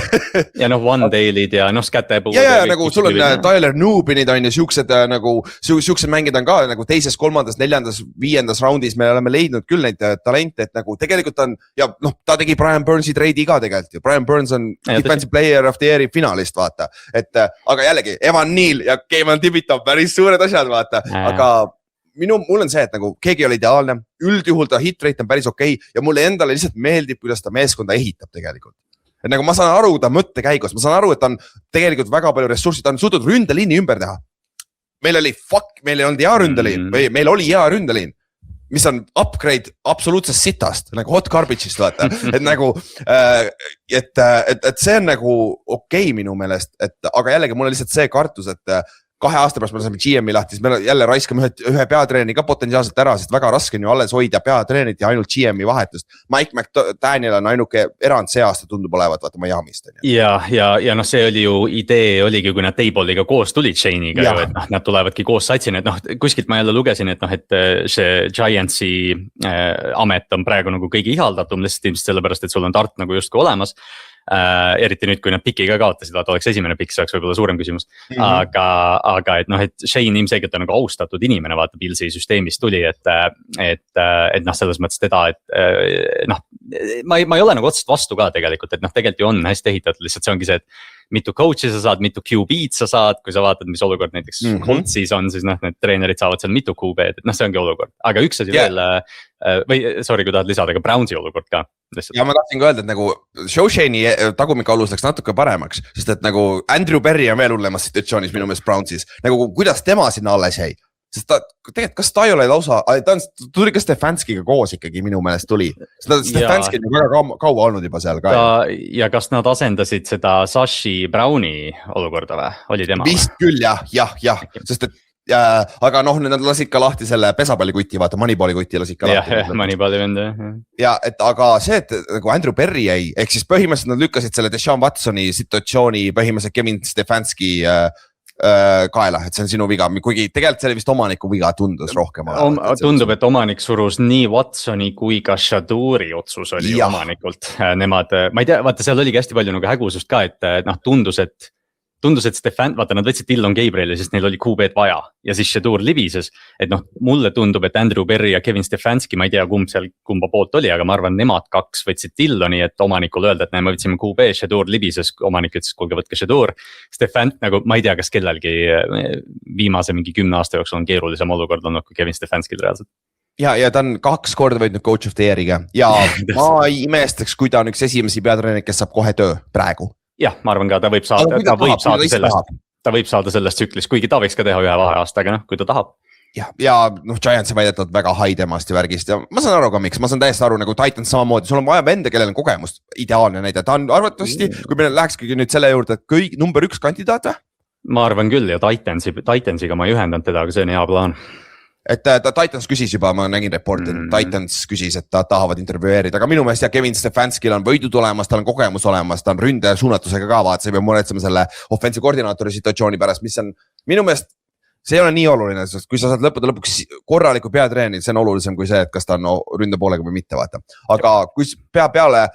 Ja One Dale'id ja Scatterbuud. Ja nagu sul on Tyler Newbinid on ja siuksed mängid on ka nagu 2., 3., 4., 5. roundis me oleme leidnud küll neid talente, et nagu tegelikult on ja ta tegi Brian Burnsi treidi ka tegelikult ju. Brian Burns on defensive player of the year'i finalist, vaata. Et aga jällegi Evan Neal ja Keiman Tibito on päris suured asjad, vaata, aga mul on see, et nagu keegi ei ole ideaalne, üldjuhul ta hit rate on päris okei ja mulle endale lihtsalt meeldib, kuidas ta meeskonda ehitab tegelikult. Et nagu ma saan aru ta mõttekäigus, ma saan aru, et ta on tegelikult väga palju ressurssi, ta on suutnud ründeliini ümber teha. Meil ei olnud hea ründeliin või meil oli hea ründeliin, mis on upgrade absoluutsest sitast, nagu hot garbage'ist, vaata. Et nagu, et see on nagu okei minu meelest, aga jällegi mul on lihtsalt see kartus, et 2 aasta pärast me saame GM-i lahti, siis me jälle raiskame ühe peatreeni ka potentsiaalselt ära, sest väga raske on ju alles hoida peatreenit ja ainult GM-i vahetust. Mike McDaniel on ainuke erand see aasta tundub olevat, vaata Miamist. Ja see oli ju idee oligi, kui nad Dayboliga koos tulid Shane'iga ju, et nad tulevadki koos satsina, et kuskilt ma jälle lugesin, et see Giantsi amet on praegu nagu kõige ihaldatum lihtsalt ilmselt sellepärast, et sul on Tart nagu justkui olemas. Eriti nüüd, kui nad piki ka kaotasid, vaata oleks esimene pikk, see oleks võib-olla suurem küsimus. Aga et Shane ilmselgelt on nagu austatud inimene, vaata Pilsi süsteemist tuli, et selles mõttes teda, et ma ei ole nagu otsest vastu ka tegelikult, et tegelikult ju on hästi ehitatud, lihtsalt see ongi see, et mitu coach'i sa saad, mitu QB'd sa saad, kui sa vaatad, mis olukord näiteks Coltsis on, siis need treenerid saavad seal mitu QB'd, et see ongi olukord, aga üks asi veel või sorry, kui tahad lisada ka Brownsi olukord ka. Ja ma tahtsin ka öelda, et nagu Shoshane'i tagumik alus läks natuke paremaks, sest et nagu Andrew Berry on veel hullemas situatsioonis minu meelest Brownsis, nagu kuidas tema sinna alles jäi. Sest ta, tegelikult kas ta ei ole lausa, ta tuli ka Stefanskiga koos ikkagi minu meelest tuli. Stefanski on väga kaua olnud juba seal ka. Ja kas nad asendasid seda Sashi Browni olukorda või? Oli tema? Vist küll jah, sest et aga nad lasid ka lahti selle pesapallikuti, vaata Moneyballi-kuti lasid ka lahti. Jah, Moneyballi venda. Ja, et aga see, et nagu Andrew Berry jäi, ehk siis põhimõtteliselt nad lükkasid selle Deshaun Watsoni situatsiooni põhimõtteliselt Kevin Stefanski kaela, et see on sinu viga, kuigi tegelikult see oli vist omaniku viga tundus rohkem. Tundub, et omanik surus nii Watsoni kui ka Shaduri otsus oli omanikult. Nemad, ma ei tea, vaata seal oligi hästi palju nagu hägusust ka, et tundus, et Stefan, vaata nad võtsid Dillon Gabrieli, sest neil oli QB-d vaja ja siis Shadur libises, et mulle tundub, et Andrew Berry ja Kevin Stefanski, ma ei tea kumba poolt oli, aga ma arvan, nemad 2 võtsid Dilloni, et omanikul öelda, et me võtsime QB, Shadur libises, omanik ütles, kuulge võtke Shadur. Stefan, nagu ma ei tea, kas kellelgi viimase mingi 10 aasta jooksul on keerulisem olukord olnud kui Kevin Stefanskil reaalselt. Ja ta on 2 korda võitnud coach of the year'iga ja ma ei imestaks, kui ta on üks esimesi peatreenereid, kes saab kohe töö praegu. Jah, ma arvan ka, ta võib saada sellest tsüklist, kuigi ta võiks ka teha ühe vaheaastaga, kui ta tahab. Ja Giants on väidetavad väga hai temast ja värgist ja ma saan aru ka miks, ma saan täiesti aru nagu Titans samamoodi, sul on vaja venda, kellel on kogemust, ideaalne näide, ta on arvatavasti, kui meil lähekski nüüd selle juurde, et number 1 kandidaat või? Ma arvan küll ja Titansiga ma ei ühendanud teda, aga see on hea plaan. Et ta Titans küsis juba, ma nägin reporti, Titans küsis, et ta tahavad intervjueerida, aga minu meelest ja Kevin Stefanskil on võidud olemas, tal on kogemus olemas, ta on ründe suunatusega ka vaat, see peab muretsema selle offensive koordinaatori situatsiooni pärast, mis on minu meelest, see ei ole nii oluline, sest kui sa saad lõpuks korraliku peatreenid, see on olulisem kui see, et kas ta on ründe poolega või mitte vaata. Aga kui peale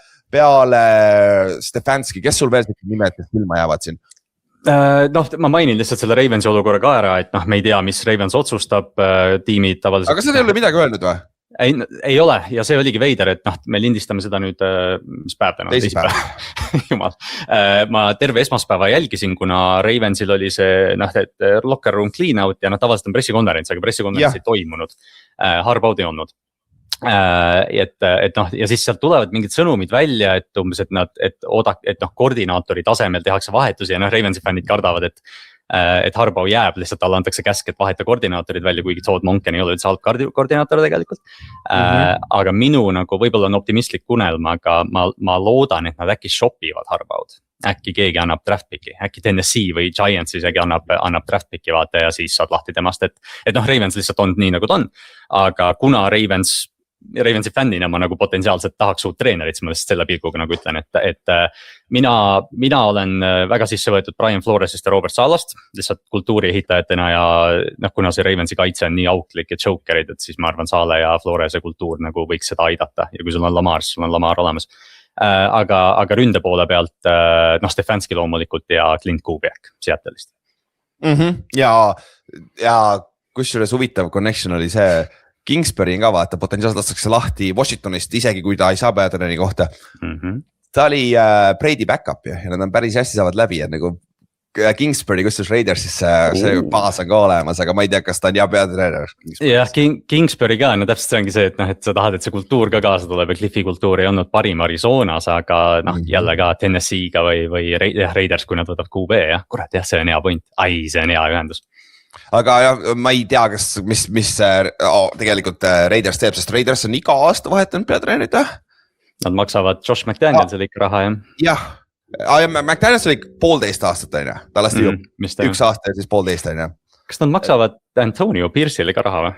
Stefanski, kes sul veel nimed, kes ilma jäävad siin? Ma mainin lihtsalt selle Ravensi olukorra ka ära, et me ei tea, mis Ravens otsustab, tiimid tavaliselt. Aga seda ei ole midagi öelnud või? Ei ole ja see oligi veider, et me lindistame seda nüüd, mis päev täna? Teisipäev. Jumal. Ma terve esmaspäeva jälgisin, kuna Ravensil oli see et locker room clean out ja tavaliselt on pressikonverents, aga pressikonverents ei toimunud. Harbaud ei olnud. et noh, ja siis sealt tulevad mingid sõnumid välja, et umbes, et noh, koordinaatori tasemel tehakse vahetusi ja noh, Ravensi fännid kardavad, et Harbaugh jääb, lihtsalt talle antakse käsk, et vaheta koordinaatorid välja, kuigi Todd Monken ei ole üldse halb koordinaator tegelikult. Aga minu nagu võib-olla on optimistlik unelm, aga ma loodan, et nad äkki shopivad Harbaugh'd. Äkki keegi annab draft pick'i, äkki Tennessee või Giants isegi annab draft pick'i vaata ja siis saad lahti temast, et noh, Ravens lihtsalt on nii nagu ta on. Aga kuna Ravensi fännina ma nagu potentsiaalselt tahaks uut treenerit, siis ma lihtsalt selle pilguga nagu ütlen, et mina olen väga sisse võetud Brian Floresist ja Robert Salast, lihtsalt kultuuri ehitajatena ja noh, kuna see Ravensi kaitse on nii auklik ja chokerid, et siis ma arvan Sale ja Florese kultuur nagu võiks seda aidata ja kui sul on Lamar, siis sul on Lamar olemas. Aga ründe poole pealt noh, Stefanski loomulikult ja Clint Kubiak Seattle'ist. Ja kusjuures huvitav connection oli see Kingsbury ka vaata, potentsiaalselt lastakse lahti Washingtonist, isegi kui ta ei saa peatreeneri kohta. Ta oli Brady back-up ja nad on päris hästi saavad läbi, et nagu Kingsbury kustus Raidersis see baas on ka olemas, aga ma ei tea, kas ta on hea peatreener. Jah, Kingsbury ka, no täpselt see ongi see, et noh, et sa tahad, et see kultuur ka kaasa tuleb ja Cliffi kultuur ei olnud parim Arizonas, aga noh, jälle ka Tennessee'ga või Raiders, kui nad võtavad QB jah, kurat jah, see on hea point, see on hea ühendus. Aga jah, ma ei tea, kas mis tegelikult Raiders teeb, sest Raiders on iga aasta vahetanud peatreenerit. Nad maksavad Josh McDanielsile ikka raha jah. Ja McDaniels oli 1,5 aastat on ju, ta lasti ju 1 aasta ja siis 1,5 on ju. Kas nad maksavad Antonio Pierce'ile ka raha või?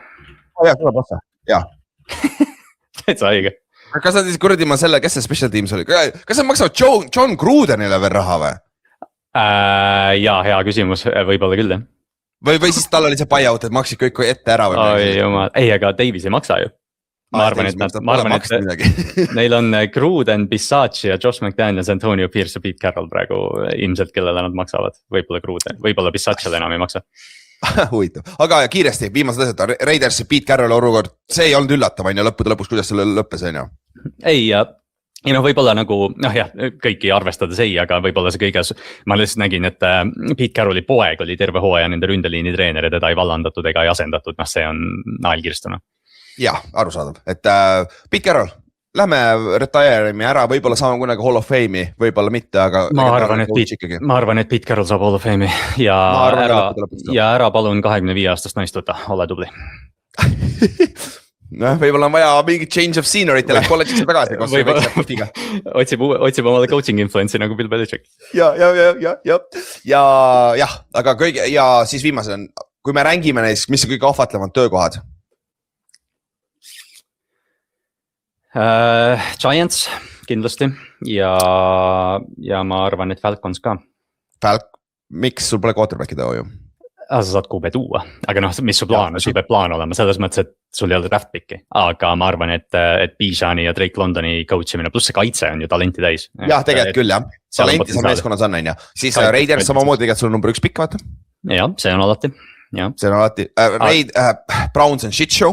Jah, tuleb otsa, jah. Täitsa õige. Kas nad siis kuradi ma selle, kes see special teams oli? Kas nad maksavad John Grudenile veel raha või? Jaa, hea küsimus, võib-olla küll jah. Või siis tal oli see buyout, et maksid kõik ette ära või? Ei, aga Davis ei maksa ju. Ma arvan, et neil on Gruden, Bisacci ja Josh McDaniels, Antonio Pierce ja Pete Carroll praegu ilmselt, kellele nad maksavad. Võib-olla Gruden, võib-olla Bisacci'le enam ei maksa. Huvitav, aga kiiresti, viimased asjad, Raiders ja Pete Carroll olukord, see ei olnud üllatav, on ju lõppude lõpuks, kuidas selle lõppes, on ju? Ei, ja noh, võib-olla nagu, noh jah, kõiki arvestades ei, aga võib-olla see kõiges, ma lihtsalt nägin, et Pete Carrolli poeg oli terve hooaja nende ründeliini treener ja teda ei vallandatud ega ei asendatud, noh see on naelkirstuna. Jah, arusaadav, et Pete Carroll, lähme retire'ime ära, võib-olla saame kunagi Hall of Fame'i, võib-olla mitte, aga ma arvan, et Pete Carroll saab Hall of Fame'i ja ära palun 25 aastast naist võtta, ole tubli. Noh, võib-olla on vaja mingi change of scenery, te läheb kolledžiks tagasi. Otsib omale coaching influence'i nagu Bill Belichick. Ja, aga ja siis viimase on, kui me rängime neis, mis on kõige ahvatlevad töökohad? Giants kindlasti ja ma arvan, et Falcons ka. Miks sul pole quarterback'i too ju? Sa saad QB tuua, aga noh, mis su plaan on, sul peab plaan olema selles mõttes, et sul ei ole draft pick'i, aga ma arvan, et Bijani ja Drake Londoni coach imine, pluss see kaitse on ju talenti täis. Jah, tegelikult küll jah, talenti sa meeskonnas on ju, siis Raiders samamoodi tegelikult sul number 1 pikk vaata. Jah, see on alati. See on alati, Browns on shit show,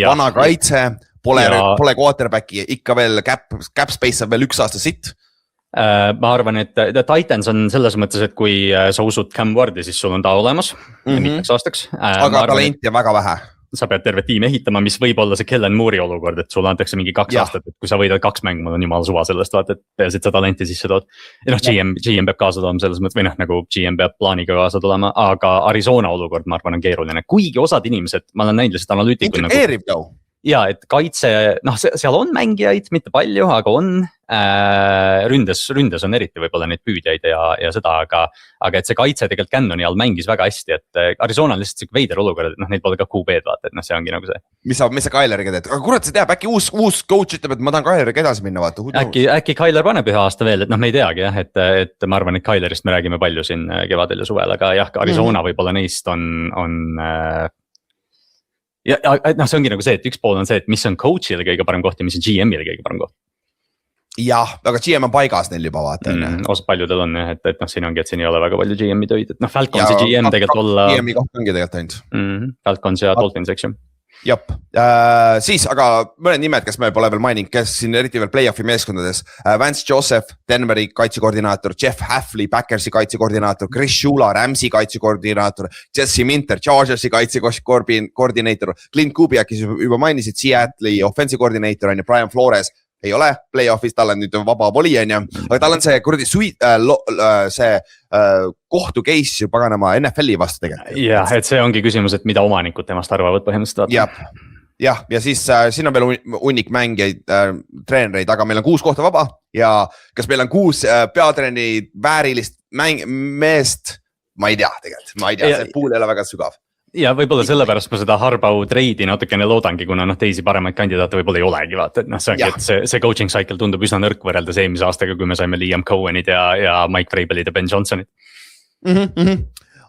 vana kaitse, pole quarterback'i, ikka veel cap space on veel 1 aasta sitt. Ma arvan, et Titans on selles mõttes, et kui sa usud Cam Wardi, siis sul on ta olemas mitmeks aastaks. Aga talenti on väga vähe. Sa pead terve tiim ehitama, mis võib olla see Kellen Moore'i olukord, et sulle antakse mingi 2 aastat, et kui sa võidad 2 mängu, mul on jumala suva sellest, vaata, et peaasi, et sa talenti sisse tood. Ja noh, GM peab kaasa tulema selles mõttes, või noh, nagu GM peab plaaniga kaasa tulema, aga Arizona olukord, ma arvan, on keeruline. Kuigi osad inimesed, ma olen näinud lihtsalt analüütikul nagu... Ja, et kaitse, noh, seal on mängijaid, mitte palju, aga on ründes on eriti võib-olla neid püüdjaid ja seda, aga et see kaitse tegelikult Cannoni all mängis väga hästi, et Arizona on lihtsalt siuke veider olukord, et noh, neil pole ka QB-d vaata, et noh, see ongi nagu see. Mis sa Kyleriga teed? Aga kurat, see teab, äkki uus coach ütleb, et ma tahan Kyleriga edasi minna, vaata. Äkki Kyler paneb 1 aasta veel, et noh, me ei teagi jah, et ma arvan, et Kylerist me räägime palju siin kevadel ja suvel, aga jah, Arizona võib-olla neist on ja noh, see ongi nagu see, et üks pool on see, et mis on coach'ile kõige parem koht ja mis on GM-ile kõige parem koht. Jah, aga GM on paigas neil juba vaata. Osa paljudel on jah, et noh, siin ongi, et siin ei ole väga palju GM-i töid, et noh, Falconsi GM tegelikult olla. GM-i koht ongi tegelikult ainult. Falcons ja Dolphins, eks ju. Jop, siis aga mõned nimed, kes me pole veel maininud, kes siin eriti veel play-off'i meeskondades. Vance Joseph, Denveri kaitsekoordinaator, Jeff Hafley, Packersi kaitsekoordinaator, Chris Shula, Ramsey kaitsekoordinaator, Jesse Minter, Chargersi kaitsekoordinaator, Clint Kubiak, kes juba mainisid, Seattle'i offensive koordinaator on ja Brian Flores ei ole play-off'is, tal on nüüd vaba voli on ju, aga tal on see kuradi kohtu case ju paganama NFL-i vastu tegelikult. Jah, et see ongi küsimus, et mida omanikud temast arvavad põhimõtteliselt. Ja siis siin on veel hunnik mängijaid, treenereid, aga meil on 6 kohta vaba ja kas meil on 6 peatreeni väärilist meest, ma ei tea tegelikult, see pool ei ole väga sügav. Ja võib-olla sellepärast ma seda Harbaugh treidi natukene loodangi, kuna teisi paremaid kandidaate võib-olla ei olegi, vaata, et see ongi, et see coaching cycle tundub üsna nõrk võrreldes eelmise aastaga, kui me saime Liam Cohen'id ja Mike Vrabelid ja Ben Johnsonid.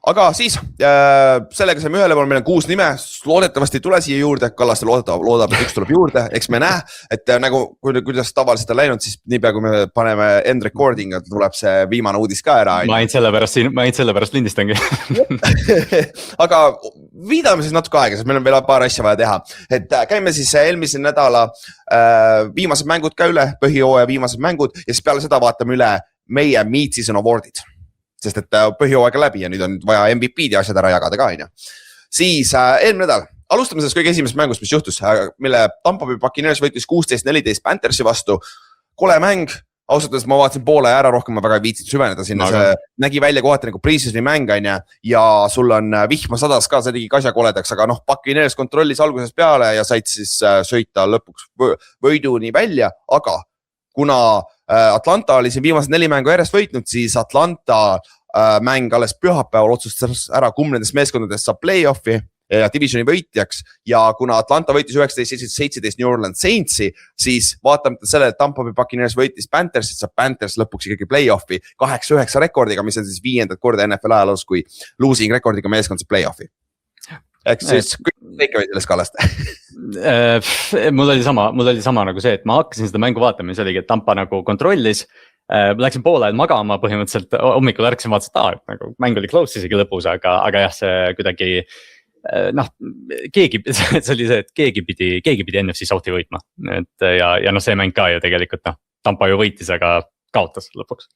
Aga siis sellega saime ühele poole, meil on 6 nime, loodetavasti ei tule siia juurde, Kallaste loodab, et 1 tuleb juurde, eks me näe, et nagu kuidas tavaliselt on läinud, siis niipea kui me paneme end recording, tuleb see viimane uudis ka ära. Ma ainult sellepärast lindistangi. Aga viidame siis natuke aega, sest meil on veel paar asja vaja teha, et käime siis eelmise nädala viimased mängud ka üle, põhijooaja viimased mängud ja siis peale seda vaatame üle meie mid-season awardid. Sest et põhjooaega läbi ja nüüd on vaja MVP-d ja asjad ära jagada ka, on ju. Siis eelmine nädal, alustame sellest kõige esimesest mängust, mis juhtus, mille Tampa Bay Buccaneers võitis 16-14 Panthersi vastu. Kole mäng, ausalt öeldes ma vaatasin poole ära, rohkem ma väga ei viitsinud süveneda sinna, see nägi välja kohati nagu pre-seasoni mäng, on ju, ja sul on vihma sadas ka, see tegi kasja koledaks, aga Buccaneers kontrollis alguses peale ja said siis sõita lõpuks võiduni välja, aga kuna Atlanta oli siin viimased 4 mängu järjest võitnud, siis Atlanta mäng alles pühapäeval otsustas ära, kumb nendest meeskondadest saab play-off'i ja divisioni võitjaks ja kuna Atlanta võitis 19-17 New Orleans Saintsi, siis vaatamata sellele, et Tampa Bay Buccaneers võitis Panthersit, saab Panthers lõpuks ikkagi play-off'i 8-9 rekordiga, mis on siis 5. korda NFL ajaloos, kui losing rekordiga meeskond saab play-off'i. Eks siis kõik võid sellest Kallast. Mul oli sama nagu see, et ma hakkasin seda mängu vaatama ja see oligi, et Tampa nagu kontrollis. Läksin poole magama põhimõtteliselt, hommikul ärkasin vaatasin, et nagu mäng oli close isegi lõpus, aga jah, see kuidagi see oli see, et keegi pidi NFC South'i võitma. Ja see mäng ka ju tegelikult, Tampa ju võitis, aga kaotas lõpuks.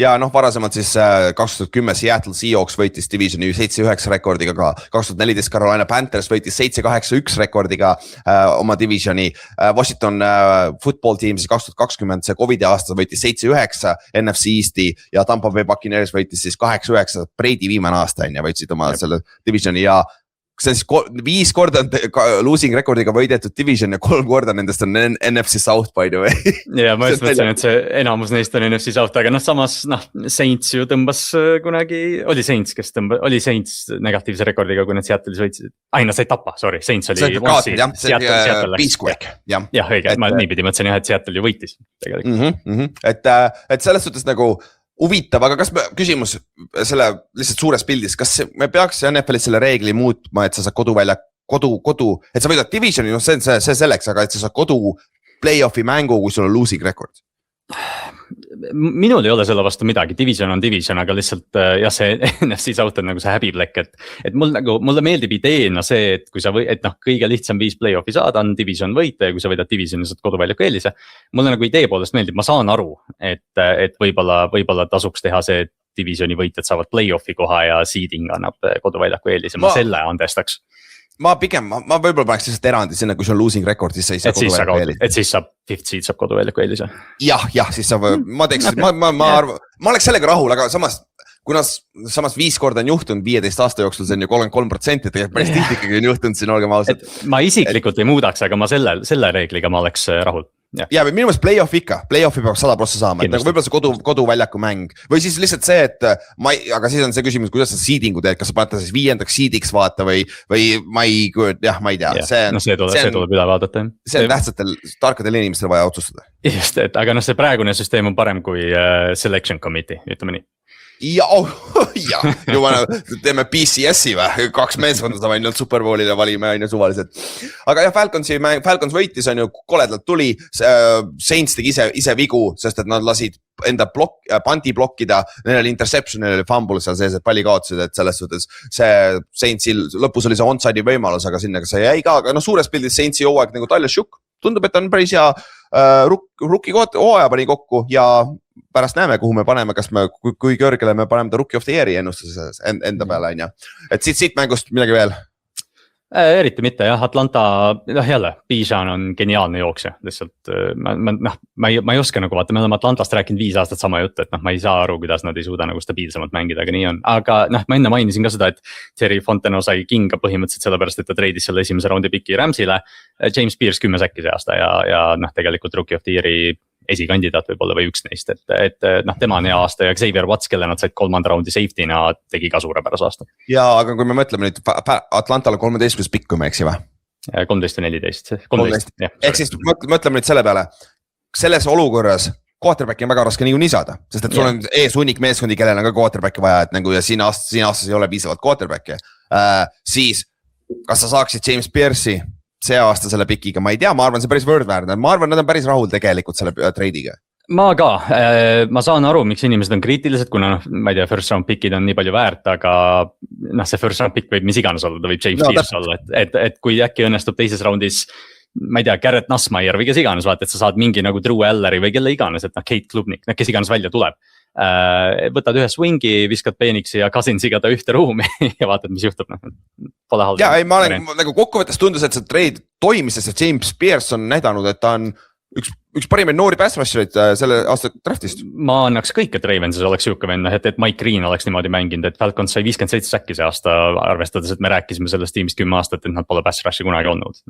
Ja varasemalt siis 2010 Seattle Seahawks võitis divisioni 7-9 rekordiga ka, 2014 Carolina Panthers võitis 7-8-1 rekordiga oma divisioni, Washington football team siis 2020 see COVID aasta võitis 7-9 NFC Easti ja Tampa Bay Buccaneers võitis siis 8-9 Brady viimane aasta ja võitsid oma selle divisioni ja see on siis 5 korda losing rekordiga võidetud division ja 3 korda nendest on NFC South by the way. Ja ma just mõtlesin, et see enamus neist on NFC South, aga samas Saints ju tõmbas kunagi, oli Saints negatiivse rekordiga, kui nad Seattle'is võitsid. Sai Tapa, sorry, Saints oli Peacequake. Jah, õige, ma niipidi mõtlesin jah, et Seattle ju võitis tegelikult. Et selles suhtes nagu huvitav, aga kas küsimus selle lihtsalt suures pildis, kas me peaks NFL-is selle reegli muutma, et sa saad kodu, et sa võidad divisioni, see selleks, aga et sa saad kodu play-off'i mängu, kui sul on losing record? Minul ei ole selle vastu midagi, division on division, aga lihtsalt jah, see NFC South on nagu see häbiplekk, et mulle meeldib ideena see, et kui sa kõige lihtsam 5 play-off'i saada on division võita ja kui sa võidad divisioni, saad koduväljaku eelise. Mulle nagu idee poolest meeldib, ma saan aru, et võib-olla tasuks teha see, et divisioni võitjad saavad play-off'i koha ja seeding annab koduväljaku eelise, ma selle andestaks. Ma võib-olla paneks lihtsalt erandi sinna, kui sul on losing record, siis sa ei saa koduväljaku eelise. Et siis saab 5th seed saab koduväljaku eelise. Jah, siis saab, ma teeks, ma oleks sellega rahul, aga samas, kuna samas 5 korda on juhtunud 15 aasta jooksul, see on ju 33%, et päris tihti ikkagi on juhtunud siin, olgem ausad. Ma isiklikult ei muudaks, aga ma selle reegliga ma oleks rahul. Ja minu meelest play-off'i peab 100% saama, et nagu võib-olla see koduväljaku mäng või siis lihtsalt see, et aga siis on see küsimus, kuidas sa seedingu teed, kas sa paned ta siis 5. seediks vaata või ma ei tea. See tuleb üle vaadata. See on tähtsatel tarkadel inimestel vaja otsustada. Just, aga see praegune süsteem on parem kui selection committee, ütleme nii. ja teeme BCS-i või, 2 meeskonda saab ainult Superbowlile valime aina suvaliselt. Aga jah, Falcons võitis on ju, koledalt tuli, Saints tegi ise vigu, sest et nad lasid enda panti blokkida, neil oli interception, neil oli fumble seal sees, et palli kaotasid, et selles suhtes see Saintsil lõpus oli see onside võimalus, aga sinna see jäi ka, aga suures pildis Saintsi hooaeg nagu Tyler Shook, tundub, et on päris hea rookie hooaja pani kokku ja pärast näeme, kuhu me paneme, kas me, kui kõrgele me paneme ta Rookie of the Year'i ennustuses enda peale, on ju. Et siit mängust midagi veel? Eriti mitte jah, Atlanta, jälle, Bijan on geniaalne jooksja, lihtsalt ma ei oska nagu vaata, me oleme Atlantast rääkinud 5 aastat sama juttu, et ma ei saa aru, kuidas nad ei suuda nagu stabiilsemalt mängida, aga nii on. Aga ma enne mainisin ka seda, et Terry Fonteno sai kinga põhimõtteliselt sellepärast, et ta treidis selle esimese raundi piki Ramsile, James Pierce 10 säkki see aasta ja tegelikult Rookie of the Year'i esikandidaat võib-olla või üks neist, et tema on hea aasta ja Xavier Watts, kelle nad said 3. raundi safety'na, tegi ka suurepärase aasta. Ja, aga kui me mõtleme nüüd Atlantale 13 pikk, kui me eksi või? 13 või 14. Ehk siis mõtleme nüüd selle peale, selles olukorras quarterbacki on väga raske niikuinii saada, sest et sul on ees hunnik meeskondi, kellel on ka quarterbacki vaja, et nagu ja siin aastas ei ole piisavalt quarterbacki. Siis, kas sa saaksid James Pierce'i see aasta selle pikiga, ma ei tea, ma arvan, see päris võrdväärne, ma arvan, nad on päris rahul tegelikult selle treidiga. Ma ka, ma saan aru, miks inimesed on kriitilised, kuna ma ei tea, first round pickid on nii palju väärt, aga see first round pick võib mis iganes olla, ta võib James Pierce olla, et kui äkki õnnestub teises roundis, ma ei tea, Garrett Nussmeier või kes iganes, vaata, et sa saad mingi nagu Drew Elleri või kelle iganes, et Kate Klubnik, kes iganes välja tuleb. Võtad ühe swingi, viskad Penixi ja Cousinsiga ta ühte ruumi ja vaatad, mis juhtub. Pole halb. Ja ei, ma olen nagu kokkuvõttes tundus, et see trade toimis, sest James Pierce on näidanud, et ta on üks parimaid noori pass rusherid selle aasta draftist. Ma annaks kõik, et Ravensis oleks siuke vend, et Mike Green oleks niimoodi mänginud, et Falcons sai 57 säkki see aasta, arvestades, et me rääkisime sellest tiimist 10 aastat, et nad pole pass rushi kunagi olnud.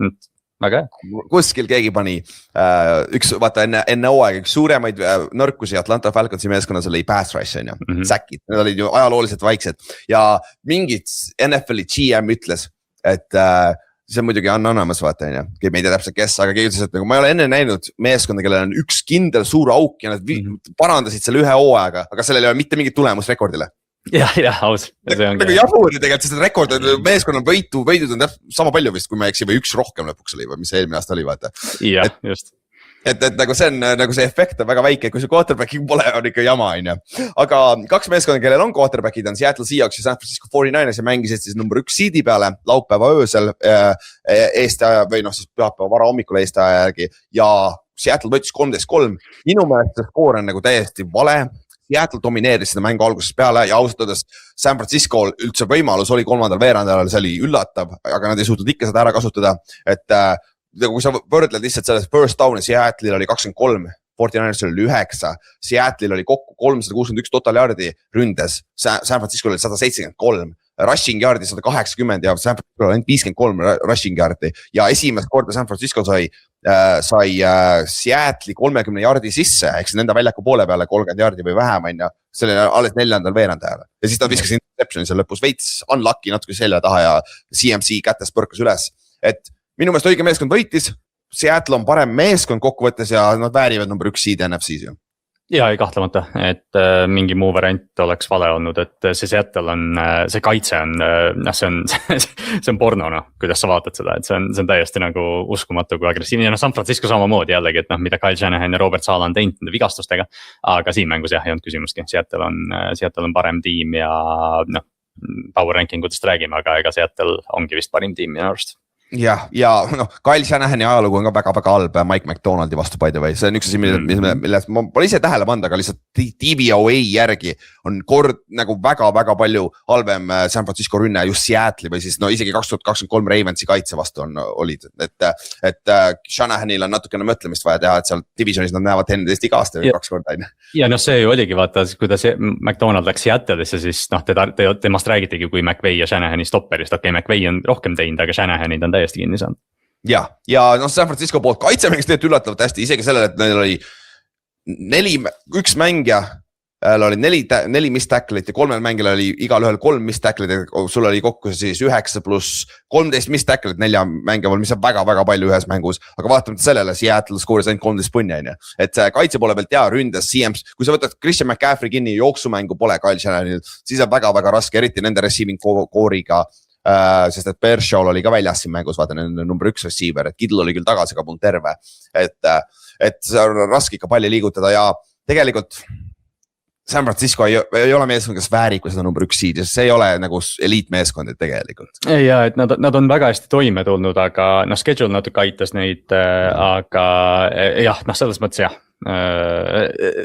Väga hea. Kuskil keegi pani vaata enne hooaega üks suuremaid nõrkusi Atlanta Falconsi meeskonnas oli pass rush, on ju, säkid, need olid ju ajalooliselt vaiksed ja mingid NFL-i GM ütles, et see on muidugi anonymous vaata, on ju, me ei tea täpselt kes, aga keegi ütles, et nagu ma ei ole enne näinud meeskonda, kellel on üks kindel suur auk ja nad parandasid selle ühe hooaega, aga sellel ei ole mitte mingit tulemust rekordile. Jah, aus. Nagu jaburi tegelikult, sest rekord meeskonnal võidud on sama palju vist, kui ma eksi või üks rohkem lõpuks oli või mis eelmine aasta oli, vaata. Jah, just. Et nagu see on, nagu see efekt on väga väike, kui see quarterbacki pole, on ikka jama, on ju. Aga 2 meeskonda, kellel on quarterbackid, on Seattle Seahawks ja San Francisco 49ers ja mängisid siis number 1 seedi peale laupäeva öösel Eesti aja või siis pühapäeva vara hommikul Eesti aja järgi ja Seattle võttis 13-3. Minu meelest see skoor on nagu täiesti vale. Seattle domineeris seda mängu algusest peale ja ausatades San Francisco üldse võimalus oli 3. veerandajal, see oli üllatav, aga nad ei suutnud ikka seda ära kasutada, et kui sa võrdled lihtsalt selles first down'i, Seattle'il oli 23, 49ers oli 9, Seattle'il oli kokku 361 total yardi ründes, San Francisco oli 173, rushing yardi 180 ja San Francisco oli 53 rushing yardi ja esimest korda San Francisco sai Seattle'i 30 yardi sisse, ehk siis nende väljaku poole peale 30 yardi või vähem, on ju, selle alles 4. veerandajal. Ja siis ta viskas interception'i seal lõpus veits, unlucky natuke selja taha ja CMC kätes põrkas üles. Et minu meelest õige meeskond võitis, Seattle on parem meeskond kokkuvõttes ja nad väärivad number 1 seed NFC-s ju. Ja ei kahtlemata, et mingi muu variant oleks vale olnud, et see Seattle on, see kaitse on, see on porno, kuidas sa vaatad seda, et see on täiesti nagu uskumatu kui agressiivne ja San Francisco samamoodi jällegi, et mida Kyle Shanahan ja Robert Saleh on teinud vigastustega, aga siin mängus jah, ei olnud küsimustki, Seattle on parem tiim ja power ranking udest räägime, aga ega Seattle ongi vist parim tiim minu arust. Ja Kyle Shanahani ajalugu on ka väga-väga halb Mike McDonaldi vastu by the way, see on üks asi, millest ma pole ise tähele pannud, aga lihtsalt DVOA järgi on kord nagu väga-väga palju halvem San Francisco rünne just Seattle'i või siis isegi 2023 Ravensi kaitse vastu olid, et Shanahanil on natukene mõtlemist vaja teha, et seal divisionis nad näevad teineteist iga aasta või 2 korda. Ja see ju oligi vaata, kuidas McDonald läks Seattle'isse, siis temast räägitigi kui McVay ja Shanahani stopperist, okei, McVay on rohkem teinud, aga Shanahanid on täiesti kinni saanud. Ja San Francisco poolt kaitsemängis tegelikult üllatavalt hästi, isegi sellele, et neil oli 1 mängija oli 4 miss tackle'it ja 3 mängil oli igal ühel 3 miss tackle'it, sul oli kokku siis 9 pluss 13 miss tackle'it 4 mängi pool, mis on väga-väga palju ühes mängus, aga vaatamata sellele Seattle skooris ainult 13 punni, on ju. Et kaitse poole pealt ja ründes CMs, kui sa võtad Christian McCaffrey kinni, jooksumängu pole Kyle Shannonil, siis on väga-väga raske, eriti nende receiving core'iga. Sest et Bershall oli ka väljas siin mängus, vaata nende number 1 receiver, et Kittle oli küll tagasi, aga polnud terve. Et see on raske ikka palli liigutada ja tegelikult San Francisco ei ole meeskond, kes väärib seda number 1 seed, see ei ole nagu eliitmeeskond tegelikult. Ja, et nad on väga hästi toime tulnud, aga schedule natuke aitas neid, aga jah, selles mõttes jah.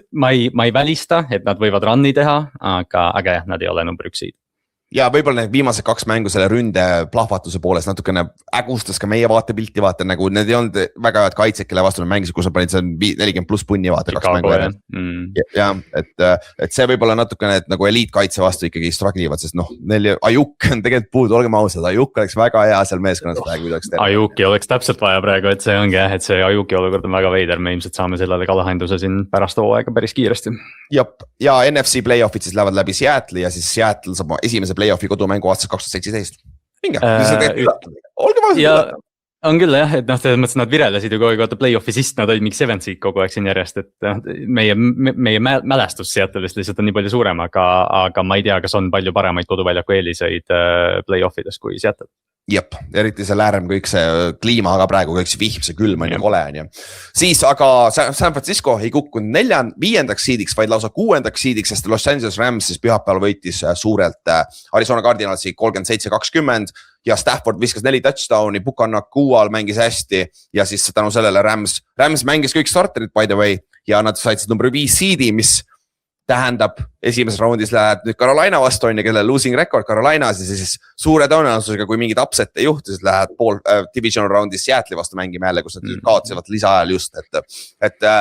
Ma ei välista, et nad võivad run'i teha, aga jah, nad ei ole number 1 seed. Ja võib-olla need viimased 2 mängu selle ründe plahvatuse pooles natukene ägustas ka meie vaatepilti, vaata nagu need ei olnud väga head kaitsed, kelle vastu nad mängisid, kus sa panid see 40 pluss punni vaata 2 mängu ära. Ja, et see võib-olla natukene, et nagu eliitkaitse vastu ikkagi struggle'ivad, sest neil Ajuk on tegelikult puudu, olgem ausad, Ajuk oleks väga hea seal meeskonnas praegu. Ajuki oleks täpselt vaja praegu, et see ongi jah, et see Ajuki olukord on väga veider, me ilmselt saame sellele ka lahenduse siin pärast hooaega päris kiiresti. Ja NFC playoff'id siis lähevad läbi Seattle ja siis Seattle saab esimese playoff'i kodumängu aastast 2017. Minge, olge vastu. On küll jah, et selles mõttes nad virelesid ju kogu aeg, vaata play-off'i sist, nad olid mingi 7 seed kogu aeg siin järjest, et meie mälestus Seattle'ist lihtsalt on nii palju suurem, aga ma ei tea, kas on palju paremaid koduväljaku eeliseid play-off'ides kui Seattle. Jep, eriti see läärem kõik see kliima, aga praegu kõik see vihm, see külm on ju kole on ju. Siis aga San Francisco ei kukkunud 5. seediks, vaid lausa 6. seediks, sest Los Angeles Rams siis pühapäeval võitis suurelt Arizona Cardinalsi 37-20 ja Stafford viskas 4 touchdowni, Puka-Nakual mängis hästi ja siis tänu sellele Rams mängis kõik starterid by the way ja nad said siis number 5 seedi, mis tähendab, esimeses raundis läheb nüüd Carolina vastu on ja kelle losing record Carolinas ja siis suure tõenäosusega, kui mingid upset ei juhtu, siis läheb pool division roundis Seattle'i vastu mängima jälle, kus nad kaotsivad lisaajal just, et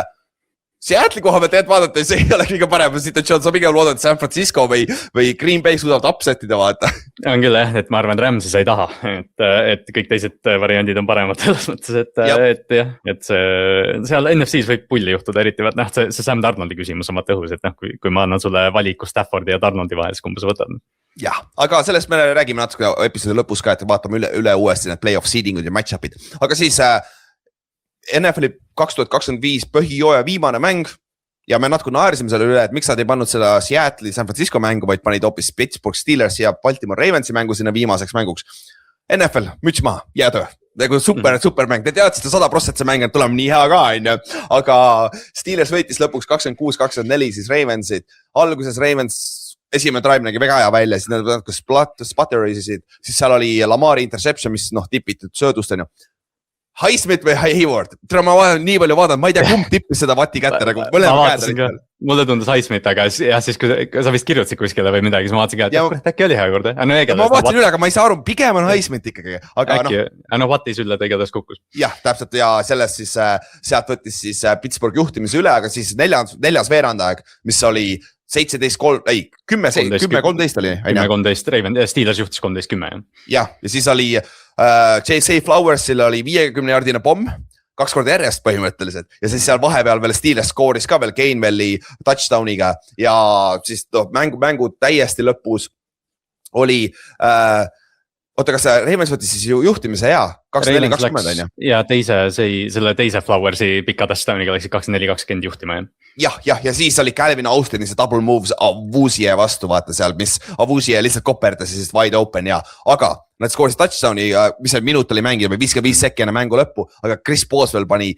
Seattle'i koha pealt teed vaadata, see ei ole kõige parem situatsioon, sa pigem loodad San Francisco või Green Bay suudavad upsetida vaata. On küll jah, et ma arvan, Ramsi sa ei taha, et kõik teised variandid on paremad selles mõttes, et see seal NFC-s võib pulli juhtuda, eriti see Sam Darnoldi küsimus on õhus, et kui ma annan sulle valiku Staffordi ja Darnoldi vahel, siis kumba sa võtad? Jah, aga sellest me räägime natuke episoodi lõpus ka, et vaatame üle uuesti need playoff seedingud ja match-up'id, aga siis NFL-i 2025 põhijooja viimane mäng ja me natuke naerisime selle üle, et miks nad ei pannud seda Seattle'i San Francisco mängu, vaid panid hoopis Pittsburgh Steelers ja Baltimore Ravensi mängu sinna viimaseks mänguks. NFL, müts maha, jäädö. Nagu super mäng, te teadsite 100% see mäng, et tuleme nii hea ka, on ju. Aga Steelers võitis lõpuks 26-24 siis Ravensid. Alguses Ravens esimene drive nägi väga hea välja, siis nad sputterisid, siis seal oli Lamari interception, mis tipitud söödust on ju. Highsmith või Hayward, ma nii palju vaadanud, ma ei tea, kumb tippis seda vati kätte nagu mulle tundus Highsmith, aga siis kui sa vist kirjutasid kuskile või midagi, siis ma vaatasin ka, et kurat, äkki oli hea kord. Ma vaatasin üle, aga ma ei saa aru, pigem on Highsmith ikkagi. Vatis üle tegades kukkus. Jah, täpselt ja sellest siis sealt võttis siis Pittsburgh juhtimise üle, aga siis neljas veerandaeg, mis oli 10-13 oli. 10-13, Steelers juhtis 13-10. Ja siis oli J.C. Flowersil oli 50-jardine pomm, 2 korda järjest põhimõtteliselt ja siis seal vahepeal veel Steelers skooris ka veel Gainwelli touchdowniga ja siis mängu täiesti lõpus oli oota, kas Ravens võttis siis juhtimise hea 24-20 on ju? Ja selle teise Flowersi pika touchdowniga läksid 24-20 juhtima jah, ja siis oli Calvin Austin see double moves Avuzie vastu vaata seal, mis Avuzie lihtsalt koperdas siis wide open ja aga nad skoorisid touchdowni, mis see minut oli mängida või 55 sekki enne mängu lõppu, aga Chris Boswell pani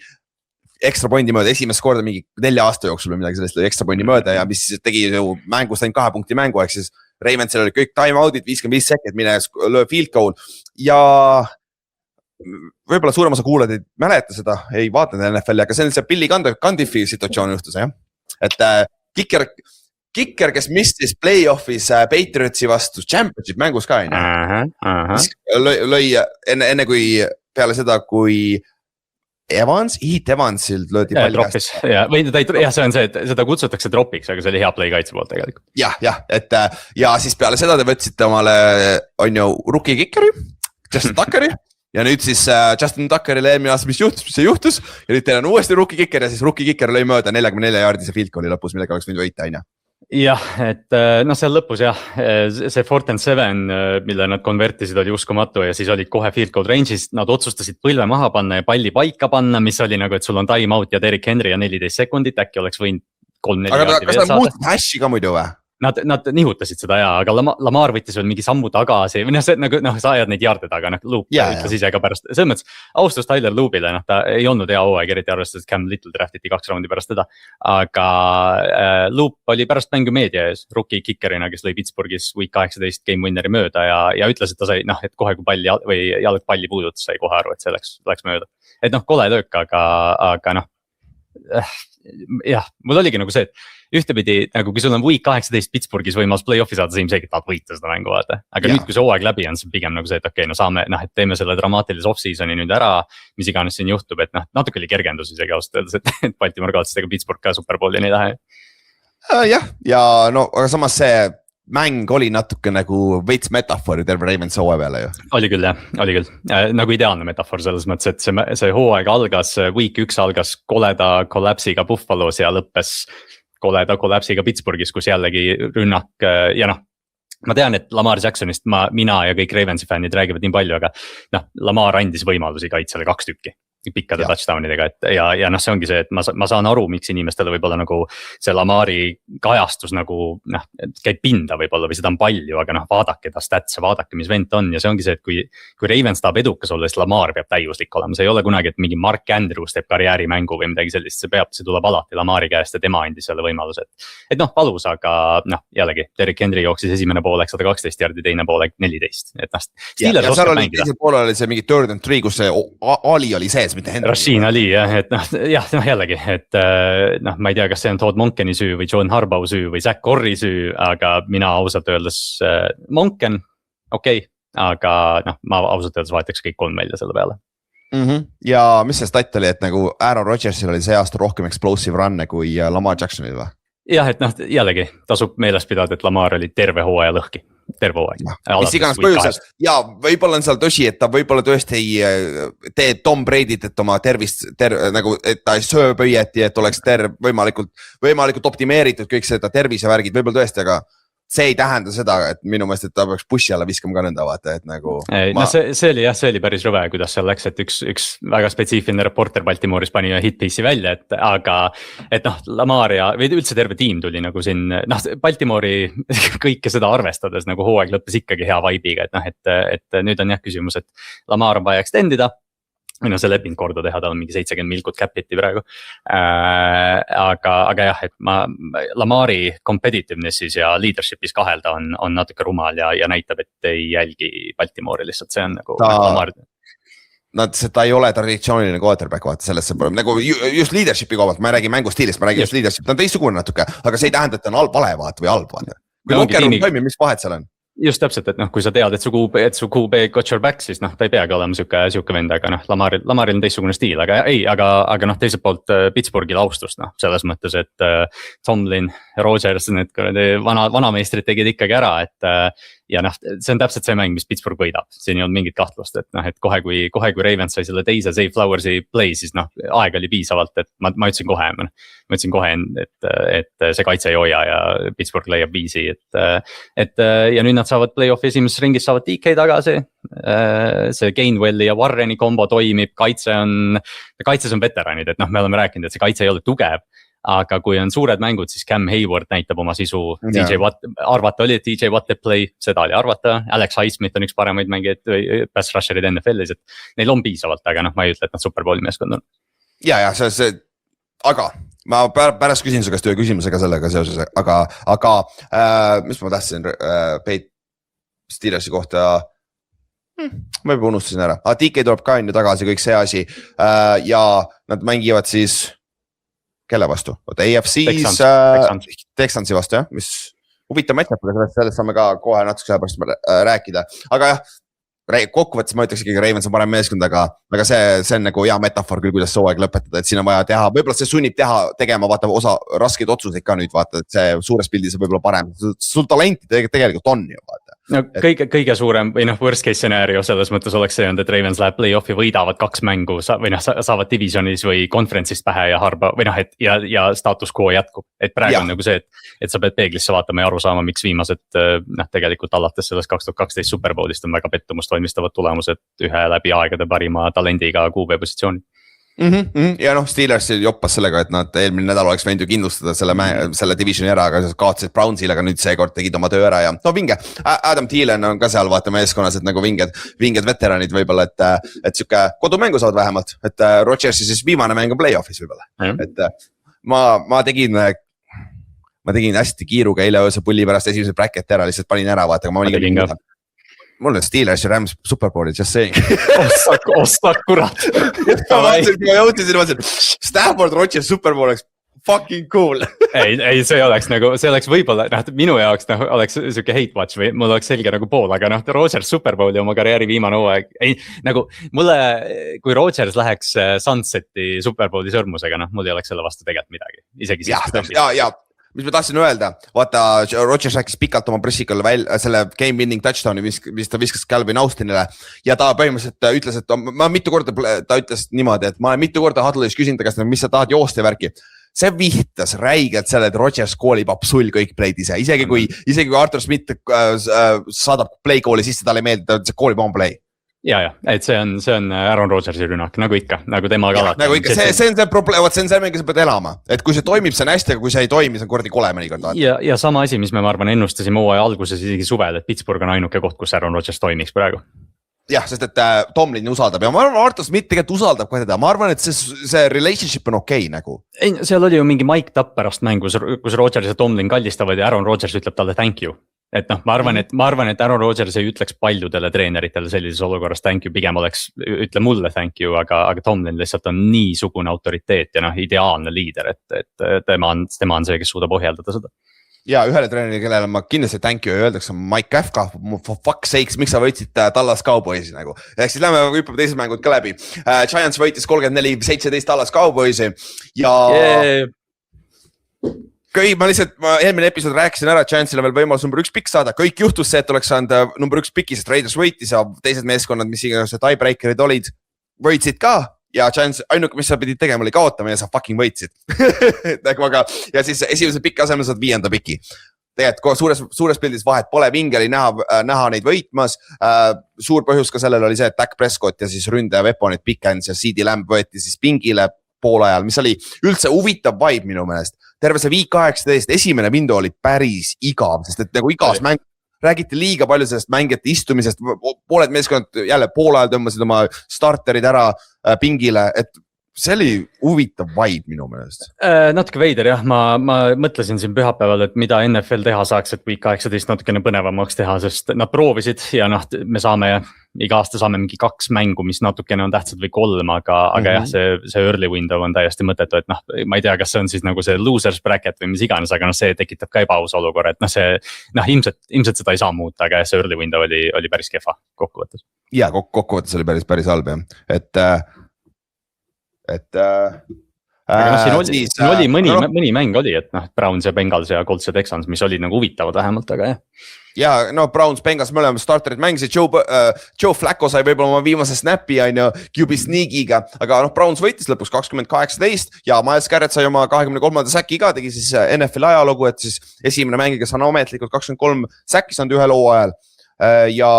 ekstra pointi mööda, esimest korda mingi 4 aasta jooksul või midagi sellest ekstra pointi mööda ja mis tegi ju mängust ainult 2 punkti mängu, ehk siis Ravensil oli kõik time out'id, 55 sekki, mine löö field goal ja võib-olla suurem osa kuulajad ei mäleta seda, ei vaatanud NFL-i, aga see on see Billy Candiffi situatsioon juhtus, jah. Et kicker, kes mistis play-off'is Patriotsi vastu championship mängus ka, lõi enne kui peale seda, kui Heath Evansilt löödi palli käest. See on see, et seda kutsutakse dropiks, aga see oli hea play kaitse poolt tegelikult. Ja, ja siis peale seda te võtsite omale, on ju, rookie kickeri, Justin Tuckeri ja nüüd siis Justin Tuckerile eelmine aasta, mis juhtus ja nüüd teil on uuesti rookie kicker ja siis rookie kicker lõi mööda 44 jaardise field goal'i lõpus, millega oleks võinud võita, on ju. jah, et noh, seal lõpus jah, see 4th and 7, mille nad konvertisid, oli uskumatu ja siis olid kohe field goal range'is. Nad otsustasid põlve maha panna ja palli paika panna, mis oli nagu, et sul on time out ja Derrick Henry ja 14 sekundit, äkki oleks võinud 3-4 aga jaardi kas veel nad saada. muutsid hash'i ka muidu või? Nad nihutasid seda aga Lamar võttis veel mingi sammu tagasi või noh, see nagu sa ajad neid jaarde taga, Loop ütles ise ka pärast, selles mõttes austus Tyler Loopile, ta ei olnud hea hooaeg, eriti arvestades Cam Little draftiti 2 raundi pärast teda. Aga Loop oli pärast mängu meedia ees rookie kickerina, kes lõi Pittsburghis week 18 game winneri mööda ja ütles, et ta sai et kohe kui palli või jalg palli puudutas, sai kohe aru, et see läks mööda. Et kole löök, aga jah, mul oligi nagu see, et ühtepidi nagu kui sul on week 18 Pittsburghis võimalus play-off'i saada, sa ilmselgelt tahad võita seda mängu vaata. Aga nüüd, kui see hooaeg läbi on, see pigem nagu see, et okei, saame, et teeme selle dramaatilise off-seasoni nüüd ära, mis iganes siin juhtub, et natuke oli kergendus isegi ausalt öeldes, et Baltimore kaotas, ega Pittsburgh ka Superbowli ei lähe. Jah, ja no aga samas see mäng oli natuke nagu veits metafoori terve Ravens hooaja peale ju. Oli küll jah, oli küll. Nagu ideaalne metafoor selles mõttes, et see hooaeg algas, week 1 algas koleda kollapsiga Buffalos ja lõppes koleda kollapsiga Pittsburghis, kus jällegi rünnak ja ma tean, et Lamar Jacksonist mina ja kõik Ravensi fännid räägivad nii palju, aga Lamar andis võimalusi kaitsele 2 tükki pikkade touchdownidega, et ja see ongi see, et ma saan aru, miks inimestele võib-olla nagu see Lamari kajastus nagu käib pinda võib-olla või seda on palju, aga vaadake ta statse, vaadake, mis vend on ja see ongi see, et kui Ravens tahab edukas olla, siis Lamar peab täiuslik olema, see ei ole kunagi, et mingi Mark Andrews teeb karjäärimängu või midagi sellist, see tuleb alati Lamari käest ja tema andis selle võimaluse, et valus, aga jällegi Derrick Henry jooksis esimene poolek 112 jardi, teine poolek 14, et ja seal oli teisel poolel oli see mingi 3rd and 3, kus see Ali oli sees. Rasheen Ali jah, et jällegi, et ma ei tea, kas see on Todd Monkeni süü või John Harbaugh süü või Zach Corri süü, aga mina ausalt öeldes Monken, okei, aga ma ausalt öeldes vahetaks kõik 3 välja selle peale. Ja mis see stat oli, et nagu Aaron Rodgersil oli see aasta rohkem explosive run'e kui Lamar Jacksonil või? Jah, et jällegi tasub meeles pidada, et Lamar oli terve hooaja lõhki. Terve hooaeg. Mis iganes põhjusel ja võib-olla on seal tõsi, et ta võib-olla tõesti ei tee Tom Brady't, et oma tervist nagu, et ta ei söö pöieti, et oleks võimalikult optimeeritud kõik seda tervisevärgid, võib-olla tõesti, aga see ei tähenda seda, et minu meelest, et ta peaks bussi alla viskama ka nõnda vaata, et nagu. See oli päris rõve, kuidas seal läks, et üks väga spetsiifiline reporter Baltimooris pani hitpiece'i välja, et Lamar ja või üldse terve tiim tuli nagu siin, Baltimoori kõike seda arvestades nagu hooaeg lõppes ikkagi hea vibe'iga, et nüüd on jah küsimus, et Lamar on vaja extendida. Või see leping korda teha, ta on mingi 70 milkut capiti praegu. Aga jah, et Lamari competitivenessis ja leadership'is kahelda on natuke rumal ja näitab, et ei jälgi Baltimoori lihtsalt, see on nagu Lamar. Ta ei ole traditsiooniline quarterback, vaata sellesse pole, nagu just leadership'i koha pealt, ma ei räägi mängustiilist, ma räägin just leadership, ta on teistsugune natuke, aga see ei tähenda, et ta on vale vaata või halb vaata. Kui locker room toimib, mis vahet seal on? Just täpselt, et kui sa tead, et su QB got your back, siis ta ei peagi olema siuke vend, aga Lamaril on teistsugune stiil, aga teiselt poolt Pittsburghil austust, selles mõttes, et Tomlin, Rodgers, need vanameistrid tegid ikkagi ära, et ja see on täpselt see mäng, mis Pittsburgh võidab, siin ei olnud mingit kahtlust, et kohe kui Ravens sai selle teise Zay Flowersi play, siis aeg oli piisavalt, et ma ütlesin kohe, et see kaitse ei hoia ja Pittsburgh leiab viisi, et ja nüüd nad saavad play-off'i esimeses ringis, saavad DK tagasi, see Gainwelli ja Warreni kombo toimib, kaitses on veteranid, et me oleme rääkinud, et see kaitse ei ole tugev. Aga kui on suured mängud, siis Cam Hayward näitab oma sisu, TJ Watt, arvata oli, et TJ Watt teeb play, seda oli arvata, Alex Highsmith on üks paremaid mängijaid või pass rusher'id NFL-is, et neil on piisavalt, aga ma ei ütle, et nad Superbowli meeskond on. Ja, aga ma pärast küsin su käest ühe küsimusega sellega seoses, aga mis ma tahtsin Peit Steelersi kohta, ma juba unustasin ära, DK tuleb ka enne tagasi, kõik see asi ja nad mängivad siis kelle vastu? AFC-s Texansi vastu, jah, mis huvitav matchup, sellest saame ka kohe natuke pärast rääkida. Aga jah, kokkuvõttes ma ütleks ikkagi Ravens on parem meeskond, aga see on nagu hea metafoor küll, kuidas soo aeg lõpetada, et siin on vaja teha, võib-olla see sunnib tegema vaata osa raskeid otsuseid ka nüüd vaata, et see suures pildis on võib-olla parem, sul talenti tegelikult on ju vaata. No kõige suurem või worst case scenario selles mõttes oleks see olnud, et Ravens läheb play-off'i, võidavad 2 mängu või saavad divisionis või konverentsist pähe ja harba või ja status quo jätkub. Et praegu on nagu see, et sa pead peeglisse vaatama ja aru saama, miks viimased tegelikult alates sellest 2012 Superbowlist on väga pettumust valmistavad tulemused ühe läbi aegade parima talendiga QB positsiooni. Ja Steelers joppas sellega, et nad eelmine nädal oleks võinud ju kindlustada selle divisioni ära, aga kaotasid Brownsile, aga nüüd seekord tegid oma töö ära ja no vinge. Adam Thielen on ka seal vaata meeskonnas, et nagu vinged veteranid võib-olla, et siuke kodumängu saavad vähemalt, et Rodgersi siis viimane mäng on play-off'is võib-olla, et ma tegin hästi kiiruga eile ööse pulli pärast esimese bracketi ära, lihtsalt panin ära vaata, aga ma olin ka. Mul on Steelers ja Rams Superbowli, just saying. Ostak kurat. Ma mõtlesin, Stafford Rodgers Superbowl oleks fucking cool. ei, see oleks võib-olla, minu jaoks oleks siuke hate watch või mul oleks selge nagu pool, aga Rodgers Superbowli oma karjääri viimane hooaeg. Ei, nagu mulle, kui Rodgers läheks Sunseti Superbowli sõrmusega, mul ei oleks selle vastu tegelikult midagi. Isegi ja. Mis ma tahtsin öelda, vaata Rodgers rääkis pikalt oma pressikal selle game winning touchdowni, mis ta viskas Calvin Austinile ja ta põhimõtteliselt ütles, et ta ütles niimoodi, et ma olen mitu korda huddle'is küsinud, kas mis sa tahad joosta ja värki. See vihtas räigelt selle, et Rodgers koolib absoluut kõik play'd ise, isegi kui Arthur Smith saadab play kooli sisse, talle ei meeldi, ta koolib oma play. Ja, et see on Aaron Rodgersi rünnak, nagu ikka, nagu tema ka alati. Nagu ikka, see on see probleem, see on see, millega sa pead elama, et kui see toimib, see on hästi, aga kui see ei toimi, see on kordi kole mõnikord. Ja sama asi, mis me arvan ennustasime hooaja alguses isegi suvel, et Pittsburgh on ainuke koht, kus Aaron Rodgers toimiks praegu. Jah, sest et Tomlin usaldab ja ma arvan, Arthur Smith tegelikult usaldab ka teda, ma arvan, et see relationship on okei nagu. Ei, seal oli ju mingi Mike Tapp pärast mängus, kus Rodgers ja Tomlin kallistavad ja Aaron Rodgers ütleb talle thank you. Et ma arvan, et Aaron Rodgers ei ütleks paljudele treeneritele sellises olukorras thank you, pigem oleks, ütle mulle thank you, aga Tomlin lihtsalt on niisugune autoriteet ja ideaalne liider, et tema on see, kes suudab ohjeldada seda. Ja ühele treenerile, kellele ma kindlasti thank you öeldakse Mike Kafka, for fuck's sakes, miks sa võitsid Dallas Cowboysi nagu. Ehk siis lähme hüppame teised mängud ka läbi. Giants võitis 34-17 Dallas Cowboysi ja ma eelmine episood rääkisin ära, et Giantsile veel võimalus number 1 pikk saada, kõik juhtus see, et oleks saanud number 1 pikki, sest Raiders võitis ja teised meeskonnad, mis iganes tiebreakerid olid, võitsid ka ja Giants ainuke, mis sa pidid tegema, oli kaotama ja sa fucking võitsid. Ja siis esimese pikki asemel saad 5. piki. Tegelikult suures pildis vahet pole, vinge oli näha neid võitmas. Suur põhjus ka sellel oli see, et Dak Prescott ja siis ründaja Weaponid Pickens ja CD Lamb võeti siis pingile poolajal, mis oli üldse huvitav vibe minu meelest. Terve see week 18, esimene window oli päris igav, sest et nagu igas mäng räägiti liiga palju sellest mängijate istumisest, pooled meeskonnad jälle poolajal tõmbasid oma starterid ära pingile, et see oli huvitav vibe minu meelest. Natuke veider jah, ma mõtlesin siin pühapäeval, et mida NFL teha saaks, et week 18 natukene põnevamaks teha, sest nad proovisid ja me saame iga aasta saame mingi 2 mängu, mis natukene on tähtsad või 3, aga jah, see early window on täiesti mõttetu, et ma ei tea, kas see on siis nagu see losers bracket või mis iganes, aga see tekitab ka ebaausa olukorra, et ilmselt seda ei saa muuta, aga see early window oli päris kehva kokkuvõttes. Ja kokkuvõttes oli päris halb jah, aga siin oli mõni mäng oli, et Browns ja Bengals ja Colts ja Texans, mis olid nagu huvitavad vähemalt, aga jah. Ja Browns, Bengals, me oleme starterid mängisid, Joe Flacco sai võib-olla oma viimase snappi QB sneakiga, aga Browns võitis lõpuks 20-18 ja Miles Garrett sai oma 23. säki ka, tegi siis NFL ajalogu, et siis esimene mängi, kes on ametlikult 23 säki saanud ühel hooajal ja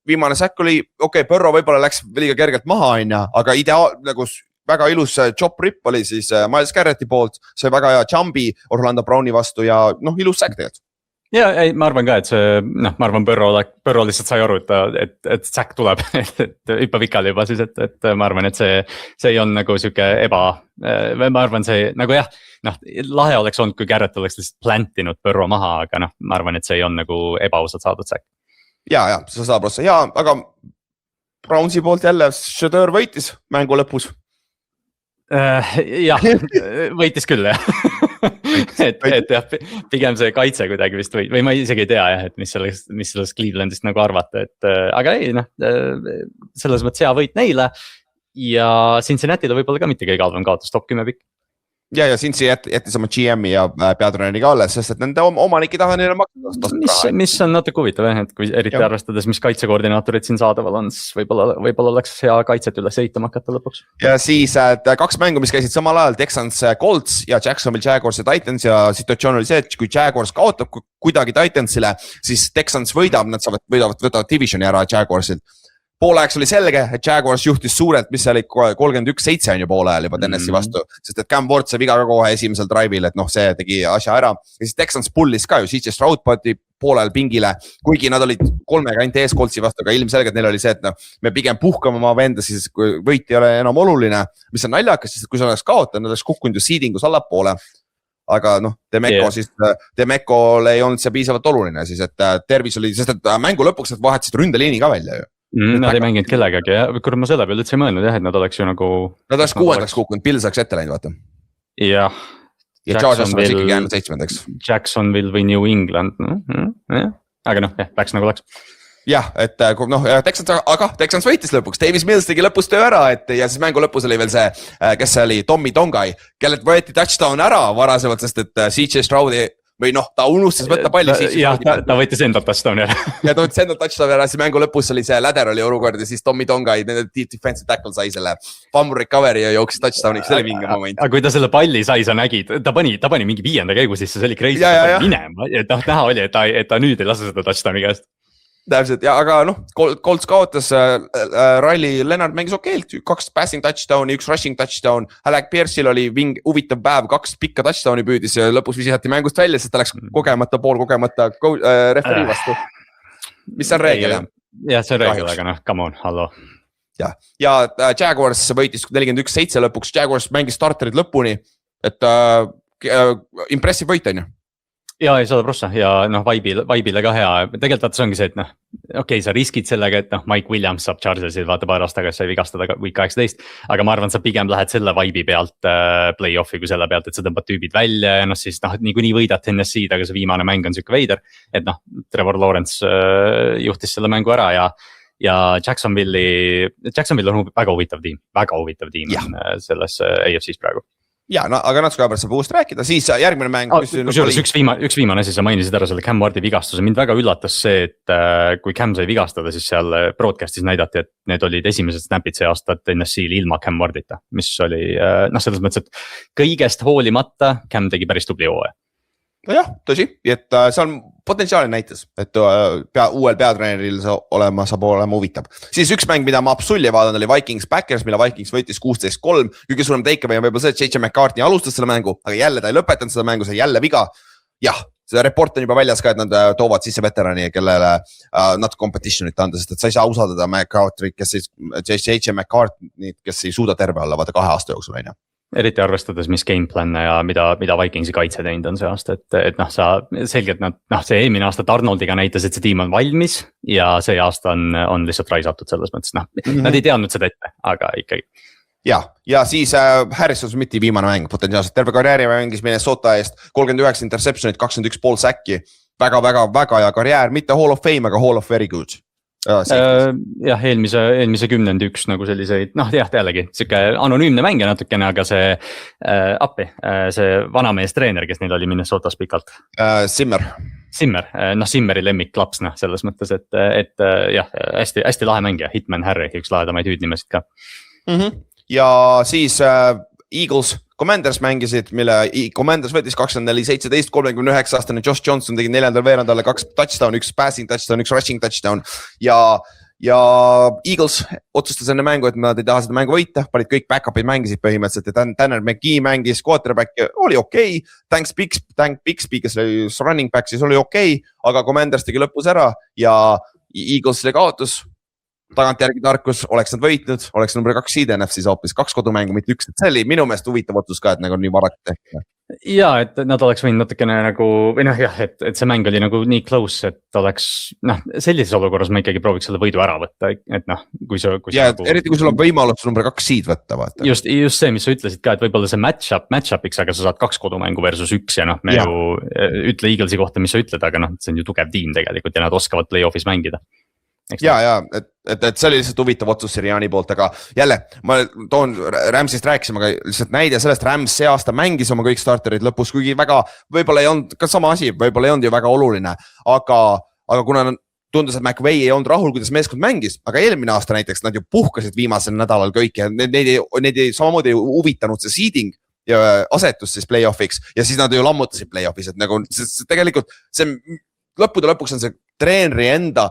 viimane säkk oli, Burrow võib-olla läks liiga kergelt maha, aga nagu väga ilus chop rip oli siis Miles Garretti poolt, see väga hea jumbi Orlando Browni vastu ja ilus säkk tegelikult. Ja ei, ma arvan ka, et ma arvan Burrow lihtsalt sai aru, et säkk tuleb, et hüppa vikali juba siis, et ma arvan, et see ei on nagu siuke ma arvan see nagu jah, lahe oleks olnud, kui Garrett oleks lihtsalt plantinud Burrow maha, aga ma arvan, et see ei on nagu ebaausalt saadud säkk. Ja, see saab ossa, ja, aga Brownsi poolt jälle Shedeur võitis mängu lõpus. jah, võitis küll jah. et jah, pigem see kaitse kuidagi vist või ma isegi ei tea jah, et mis sellest Clevelandist nagu arvata, et aga ei noh, selles mõttes hea võit neile. Ja Cincinnati'le võib-olla ka mitte kõige halvem kaotus, top 10 pikk. Ja Cincy jättis oma GM-i ja peatreeneri ka alles, sest et nende omanik ei taha neile maksta. Mis on natuke huvitav jah, et kui eriti arvestades, mis kaitsekoordinaatorid siin saadaval on, siis võib-olla oleks hea kaitset üles ehitama hakata lõpuks. Ja siis 2 mängu, mis käisid samal ajal, Texans Colts ja Jacksonville Jaguars ja Titans ja situatsioon oli see, et kui Jaguars kaotab kuidagi Titansile, siis Texans võidab, nad võtavad divisioni ära Jaguarsilt. Poolajaks oli selge, et Jaguars juhtis suurelt, mis see oli 31-7 on ju poolajal juba Tennessee vastu, sest et Cam Ward sai viga ka kohe esimesel drive'il, et noh, see tegi asja ära. Ja siis Texans pullis ka ju, CJ Stroud pati poolajal pingile, kuigi nad olid 3 kanti ees Coltsi vastu, aga ilmselgelt neil oli see, et noh, me pigem puhkame oma venda, siis kui võit ei ole enam oluline, mis on naljakas, sest kui see oleks kaotanud, nad oleks kukkunud ju seedingus allapoole. Aga noh, Demekole ei olnud see piisavalt oluline siis, et tervis oli, sest et mängu lõpuks nad vahetasid ründeliini ka välja ju. Nad ei mänginud kellegagi ja kui ma selle peale üldse ei mõelnud jah, et nad oleks ju nagu. Nad oleks 6. kukkunud, Bill saaks ette läinud, vaata. Jah. Ja Chargers oleks ikkagi jäänud 7. Jacksonville või New England, aga noh, läks nagu läks. Jah, et noh, Texans võitis lõpuks, Davis Mills tegi lõpus töö ära, et ja siis mängu lõpus oli veel see, kes see oli, Tommy Tongai, kellelt võeti touchdown ära varasemalt, sest et CJ Stroudi või noh, ta unustas võtta palli. Jah, ta võitis endalt touchdown'i ära. Ja ta võttis endalt touchdown'i ära, siis mängu lõpus oli see laterali olukord ja siis Tommy Tongai, defensive tackle sai selle fumble recovery ja jooksis touchdown'iks, see oli mingi moment. Aga kui ta selle palli sai, sa nägid, ta pani mingi 5. käigu sisse, see oli crazy, minema, et näha oli, et ta nüüd ei lase seda touchdown'i käest. Täpselt, ja aga noh, Colts kaotas, Riley Leonard mängis okeilt, 2 passing touchdown'i, 1 rushing touchdown, Alec Pierce'il oli huvitav päev, 2 pikka touchdown'i püüdis ja lõpus visati mängust välja, sest ta läks poolkogemata referee vastu. Mis on reegel? Jah, see on reegel, aga noh, come on, hallo. Ja Jaguars võitis 41-7 lõpuks, Jaguars mängis starterid lõpuni, et impressive võit on ju. Ja 100% ja noh, vibe'ile ka hea, tegelikult see ongi see, et noh, okei, sa riskid sellega, et noh, Mike Williams saab Chargersil vaata paar aastat tagasi sai vigastada week 18, aga ma arvan, sa pigem lähed selle vibe'i pealt play-off'i kui selle pealt, et sa tõmbad tüübid välja ja noh, siis noh, niikuinii võidad Tennessee'd, aga see viimane mäng on siuke veider, et noh, Trevor Lawrence juhtis selle mängu ära ja Jacksonville on väga huvitav tiim selles AFC's praegu. Ja, aga natuke pärast saab uuesti rääkida, siis järgmine mäng. Kusjuures üks viimane asi, sa mainisid ära selle Cam Wardi vigastuse, mind väga üllatas see, et kui Cam sai vigastada, siis seal broadcastis näidati, et need olid esimesed snapid see aasta Tennessee'l ilma Cam Wardita, mis oli noh, selles mõttes, et kõigest hoolimata Cam tegi päris tubli hooaja. Nojah, tõsi, et see on potentsiaali näitas, et uuel peatreeneril saab olema huvitav. Siis üks mäng, mida ma absoluutselt ei vaadanud, oli Vikings Packers, mille Vikings võitis 16-3. Kõige suurem takeaway on võib-olla see, et JJ McCartney alustas selle mängu, aga jälle ta ei lõpetanud seda mängu, see jälle viga. Jah, see report on juba väljas ka, et nad toovad sisse veterani, kellele nad competition'it anda, sest et sa ei saa usaldada McCartney, JJ McCartney, kes ei suuda terve olla, vaata 2 aasta jooksul on ju. Eriti arvestades, mis gameplan'e ja mida Vikingsi kaitse teinud on see aasta, et noh, sa selgelt noh, see eelmine aasta Darnoldiga näitas, et see tiim on valmis ja see aasta on lihtsalt raisatud selles mõttes, noh, nad ei teadnud seda ette, aga ikkagi. Ja siis Harrison Smithi viimane mäng, potentsiaalselt terve karjääri mängis Minnesota eest, 39 interception'it, 21,5 säkki, väga hea karjäär, mitte Hall of Fame, aga Hall of Very Good. Jah, eelmise kümnendi üks nagu selliseid, noh jah, jällegi siuke anonüümne mängija natukene, aga see see vanamees treener, kes neil oli Minnesotas pikalt. Zimmer, noh Zimmeri lemmik laps, noh selles mõttes, et jah, hästi lahe mängija, Hitman Harry, üks lahedamaid hüüdnimesid ka. Ja siis Eagles, Commanders mängisid, mille Commanders võttis 24-17, 39 aastane Josh Johnson tegi 4. veerandale 2 touchdown, 1 passing touchdown, 1 rushing touchdown ja Eagles otsustas enne mängu, et nad ei taha seda mängu võita, panid kõik back-up'id mängisid põhimõtteliselt ja Tanner McGee mängis quarterback, oli okei, Tank Bixby, kes oli running back, siis oli okei, aga Commanders tegi lõpus ära ja Eagles oli kaotus. Tagantjärgi tarkus, oleks nad võitnud, oleks number 2 seed NFC-s hoopis 2 kodumängu, mitte 1, et see oli minu meelest huvitav otsus ka, et nagu nii varak tehti. ja et nad oleks võinud natukene nagu või noh jah, et see mäng oli nagu nii close, et oleks noh, sellises olukorras ma ikkagi prooviks selle võidu ära võtta, et noh, kui sa nagu... eriti kui sul on võimalus number 2 seed võtta, vaata. Just see, mis sa ütlesid ka, et võib-olla see match-up'iks, aga sa saad 2 kodumängu versus 1 ja noh, me ju ütle Eaglesi kohta, mis sa ütled, aga noh, see on ju tugev tiim tegelikult ja nad oskavad play-off'is mängida. Ja, et see oli lihtsalt huvitav otsus Siriani poolt, aga jälle ma toon Ramsist rääkisime, aga lihtsalt näide sellest Rams see aasta mängis oma kõik starterid lõpus, kuigi väga, võib-olla ei olnud ka sama asi, võib-olla ei olnud ju väga oluline, aga kuna tundus, et McVay ei olnud rahul, kuidas meeskond mängis, aga eelmine aasta näiteks nad ju puhkasid viimasel nädalal kõik ja neid ei samamoodi huvitanud see seeding ja asetus siis play-off'iks ja siis nad ju lammutasid play-off'is, et nagu tegelikult see lõppude lõpuks on see treeneri enda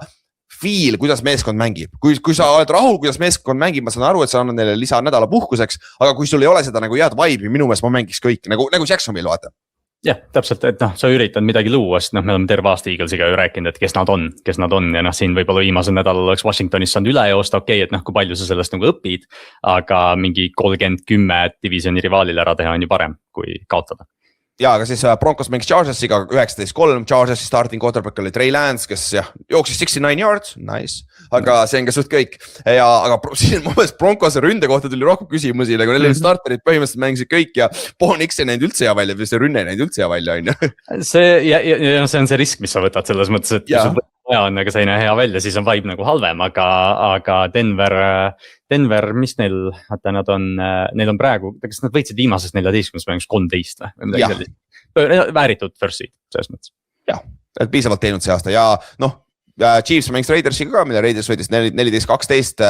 feel, kuidas meeskond mängib. Kui sa oled rahul, kuidas meeskond mängib, ma saan aru, et sa annad neile lisa nädala puhkuseks, aga kui sul ei ole seda nagu head vibe'i, minu meelest ma mängiks kõik nagu Jacksonville, vaata. Jah, täpselt, et noh, sa üritad midagi luua, sest noh, me oleme terve aasta Eaglesiga ju rääkinud, et kes nad on ja noh, siin võib-olla viimasel nädalal oleks Washingtonis saanud üle joosta, okei, et noh, kui palju sa sellest nagu õpid, aga mingi 30-10 divisioni rivaalile ära teha on ju parem, kui kaotada. Ja, aga siis Broncos mängis Chargersiga 19-3, Chargersi starting quarterback oli Trey Lance, kes jah, jooksis 69 yards, nice, aga see on ka suht kõik. Aga siin mu meelest Broncose ründe kohta tuli rohkem küsimusi, nagu neil starterid põhimõtteliselt mängisid kõik ja Bo Nix ei näinud üldse hea välja, või see rünne ei näinud üldse hea välja, on ju. See on see risk, mis sa võtad selles mõttes, et kui sul vaja on, aga sa ei näe hea välja, siis on vibe nagu halvem, aga Denver, mis neil on praegu, kas nad võitsid viimasest 14 mängus 13 või midagi sellist? Vääritud first seed, selles mõttes. Jah, et piisavalt teinud see aasta ja noh, Chiefs mängis Raidersiga ka, mille Raiders võitis 14-12,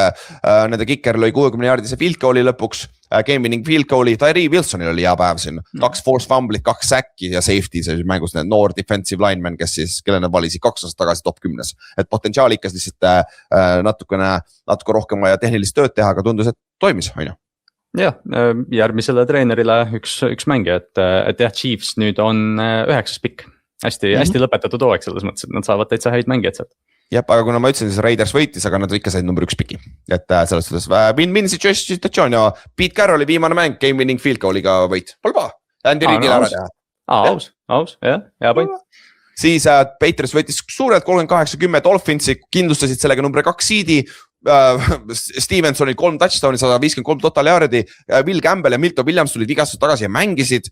nende kicker lõi 60 jaardise field goal'i lõpuks, game winning field goal'i, Tyree Wilsonil oli hea päev siin, 2 force fumblit, 2 säkki ja safety, see mängus need noor defensive lineman, kes siis, kelle nad valisid 2 aastat tagasi top 10. Et potentsiaalikas lihtsalt natuke rohkem vaja tehnilist tööd teha, aga tundus, et toimis, on ju. Jah, järgmisele treenerile üks mängija, et jah, Chiefs nüüd on 9. pikk. Hästi lõpetatud hooaeg selles mõttes, et nad saavad täitsa häid mängijad sealt. Jah, aga kuna ma ütlesin, siis Raiders võitis, aga nad ikka said number 1 piki. Et selles suhtes win-win situatsioon ja Pete Carrolli viimane mäng game winning field goal'iga võit. Pole paha. Andy Reidil ära teha. Aus, jah, hea point. Siis Patriots võitis suurelt 38-10 Dolphinsi, kindlustasid sellega number 2 seedi. Stevensonil 3 touchdown'i, 153 total yard'i, Will Campbell ja Milton Williams tulid vigastused tagasi ja mängisid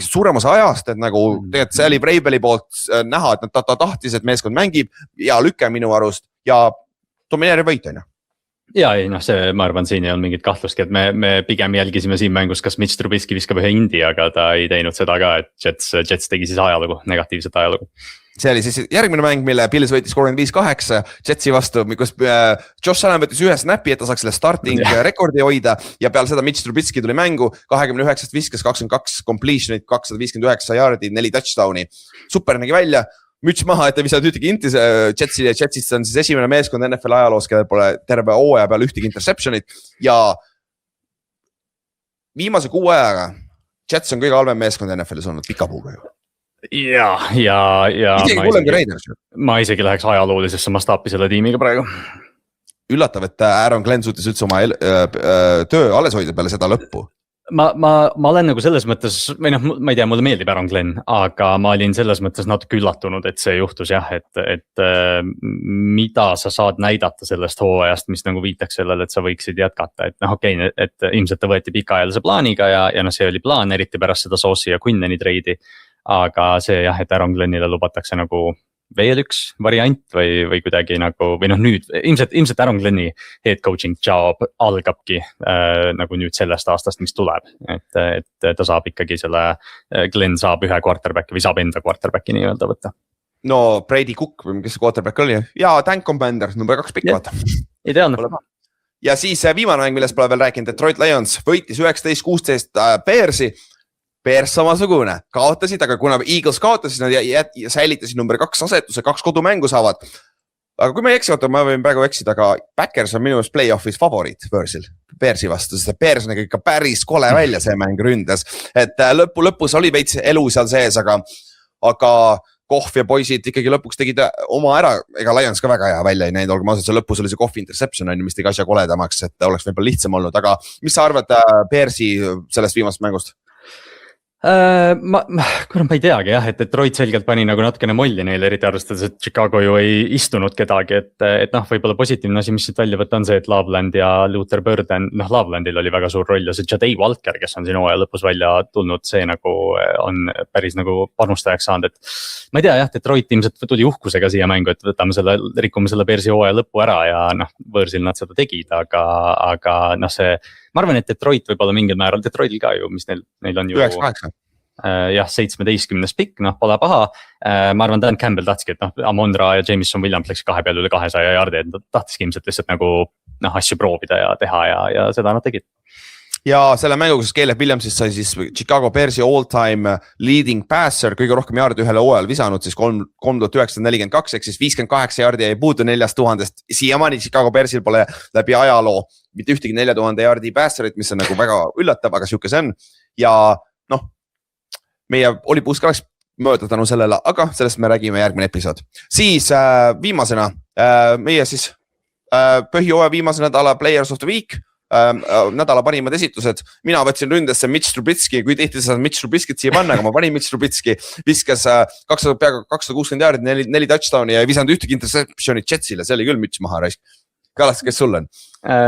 suurem osa ajast, et nagu tegelikult see oli Braibeli poolt näha, et nad tahtis, et meeskond mängib ja lükke minu arust ja domineeriv võit on ju. Ja ei noh, see ma arvan, siin ei olnud mingit kahtlustki, et me pigem jälgisime siin mängus, kas Mitch Trubisky viskab ühe indi, aga ta ei teinud seda ka, et Jets tegi siis ajalugu, negatiivset ajalugu. See oli siis järgmine mäng, mille Bills võitis 35-8 Jetsi vastu, kus Josh Allen võttis ühe snappi, et ta saaks selle starting rekordi hoida ja peale seda Mitch Trubisky tuli mängu, 29 viskas, 22 completion'it, 259 yard'i, 4 touchdown'i. Super nägi välja, müts maha, et ta visad ühtegi inti Jetsist on siis esimene meeskond NFL ajaloos, kellel pole terve hooaja peal ühtegi interception'it ja viimase 6 ajaga Jets on kõige halvem meeskond NFL-is olnud pika puuga ju. Ja ma isegi läheks ajaloolisesse mastaapi selle tiimiga praegu. Üllatav, et Aaron Glenn suutis üldse oma töö alles hoida peale seda lõppu. Ma olen nagu selles mõttes, või noh, ma ei tea, mulle meeldib Aaron Glenn, aga ma olin selles mõttes natuke üllatunud, et see juhtus jah, et mida sa saad näidata sellest hooajast, mis nagu viitaks sellele, et sa võiksid jätkata, et noh, okei, et ilmselt ta võeti pikaajalise plaaniga ja noh, see oli plaan, eriti pärast seda Sauce'i ja Quinneni treidi. Aga see jah, et Aaron Glennile lubatakse nagu veel üks variant või kuidagi nagu, või noh nüüd, ilmselt Aaron Glenni head coaching job algabki nagu nüüd sellest aastast, mis tuleb. Et ta saab ikkagi Glenn saab ühe quarterbacki või saab enda quarterbacki nii-öelda võtta. No Brady Cook või kes quarterback oli ja Tank Commander, number 2 pikk vaata. Ideaalne. Ja siis viimane mäng, millest pole veel rääkinud, Detroit Lions võitis 19-16 Bearsi. Bears samasugune, kaotasid, aga kuna Eagles kaotasid, nad säilitasid number 2 asetuse, 2 kodumängu saavad. Aga kui ma ei eksi, ma võin praegu eksida, aga Packers on minu playoff'is favoriit Bearsi vastu, sest Bears nägi ikka päris kole välja see mäng ründas. Et lõpus oli veits elu seal sees, aga Kohv ja poisid ikkagi lõpuks tegid oma ära, ega Lions ka väga hea välja ei näinud, olgu ma osad, see lõpus oli see Kohvi interception, mis tegi asja koledamaks, et oleks võib-olla lihtsam olnud, aga mis sa arvad Bearsi sellest viimast mängust? Kuna ma ei teagi jah, et Detroit selgelt pani nagu natukene molli neile, eriti arvestades, et Chicago ju ei istunud kedagi, et noh, võib-olla positiivne asi, mis siit välja võtta on see, et Loveland ja Luther Burden, noh Lovelandil oli väga suur roll ja see Jadei Walker, kes on siin hooaja lõpus välja tulnud, see nagu on päris nagu panustajaks saanud, et. Ma ei tea jah, Detroit ilmselt tuli uhkusega siia mängu, et rikume selle Bearsi hooaja lõppu ära ja noh, võõrsil nad seda tegid, aga noh, see. Ma arvan, et Detroit võib olla mingil määral, Detroitil ka ju, mis neil on ju. 9-8. Jah, 17 pikk, noh, pole paha. Ma arvan, Dan Campbell tahtski, et noh, Amon-Ra ja Jameson Williams läks 2 peale üle 200 jaardi, et tahtiski ilmselt lihtsalt nagu noh, asju proovida ja teha ja seda nad tegid. Ja selle mänguga, kus Caleb Williamsist sai siis Chicago Bearsi all-time leading passer, kõige rohkem jaardi ühele hooajal visanud siis 3942 ehk siis 58 jaardi jäi puudu 4000-st. Siiamaani Chicago Bearsil pole läbi ajaloo mitte ühtegi 4000 jaardi passerit, mis on nagu väga üllatav, aga siuke see on. Ja noh, meie Olipus ka oleks mööda tänu sellele, aga sellest me räägime järgmine episood. Siis viimasena meie siis põhjooja viimase nädala Players of the Week. Nädala parimad esitused. Mina võtsin ründesse Mitch Trubisky, kui tihti sa Mitch Trubiskyt siia panna, aga ma panin Mitch Trubisky, viskas peaaegu 260 jaardi, 4 touchdowni ja ei visanud ühtegi interceptionit Jetsile, see oli küll müts maha raisk. Kallas, kes sul on?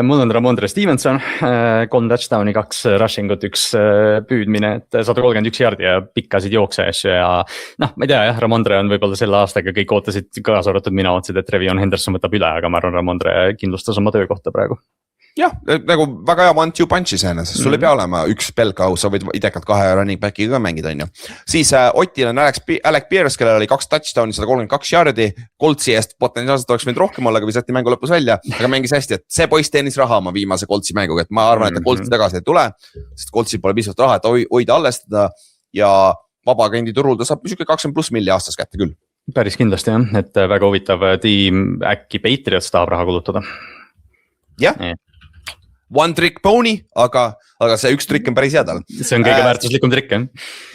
Mul on Ramondre Stevenson, 3 touchdowni, 2 rushing ut, 1 püüdmine, et 131 jaardi ja pikkasid jookse asju ja noh, ma ei tea jah, Ramondre on võib-olla selle aastaga kõik ootasid, kaasa arvatud mina ootasid, et Trevion Henderson võtab üle, aga ma arvan, Ramondre kindlustas oma töökohta praegu. Jah, nagu väga hea one-two punch iseenesest, sul ei pea olema üks pelgau, sa võid idekalt 2 running back'iga ka mängida, on ju. Siis Otil on Alec Pierce, kellel oli 2 touchdowni, 132 jaardi, Coltsi eest potentsiaalselt oleks võinud rohkem olla, aga visati mängu lõpus välja, aga mängis hästi, et see poiss teenis raha oma viimase Coltsi mänguga, et ma arvan, et Coltsi tagasi ei tule, sest Coltsil pole piisavalt raha, et hoida alles teda ja vabaagendi turul ta saab 20+ milli aastas kätte küll. Päris kindlasti jah, et väga huvitav tiim, äkki Patriots tahab raha kulutada. Jah. One trick pony, aga see üks trikk on päris hea tal. See on kõige väärtuslikum trikk, jah?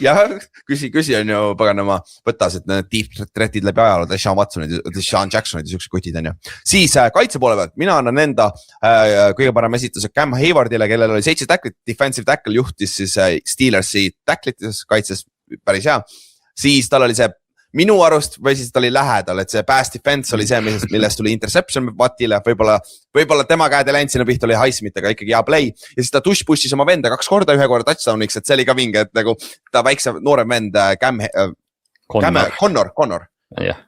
Jah, küsi on ju paganama, võtas, et need deep threat'id läbi ajaloo, Deshaun Jacksonid ja siuksed kutid on ju. Siis kaitse poole pealt, mina annan enda kõige parem esituse Cam Haywardile, kellel oli 7 tacklit, defensive tackle juhtis siis Steelersi tacklites kaitses päris hea. Siis tal oli see minu arust või siis ta oli lähedal, et see pass defense oli see, millest tuli interception Wattile, võib-olla tema käed ei läinud sinna pihta, oli Highsmith, aga ikkagi hea play. Ja siis ta push'is oma venda 2 korda, 1 korda touchdowniks, et see oli ka vinge, et nagu ta väikse noorem vend Connor. Yeah.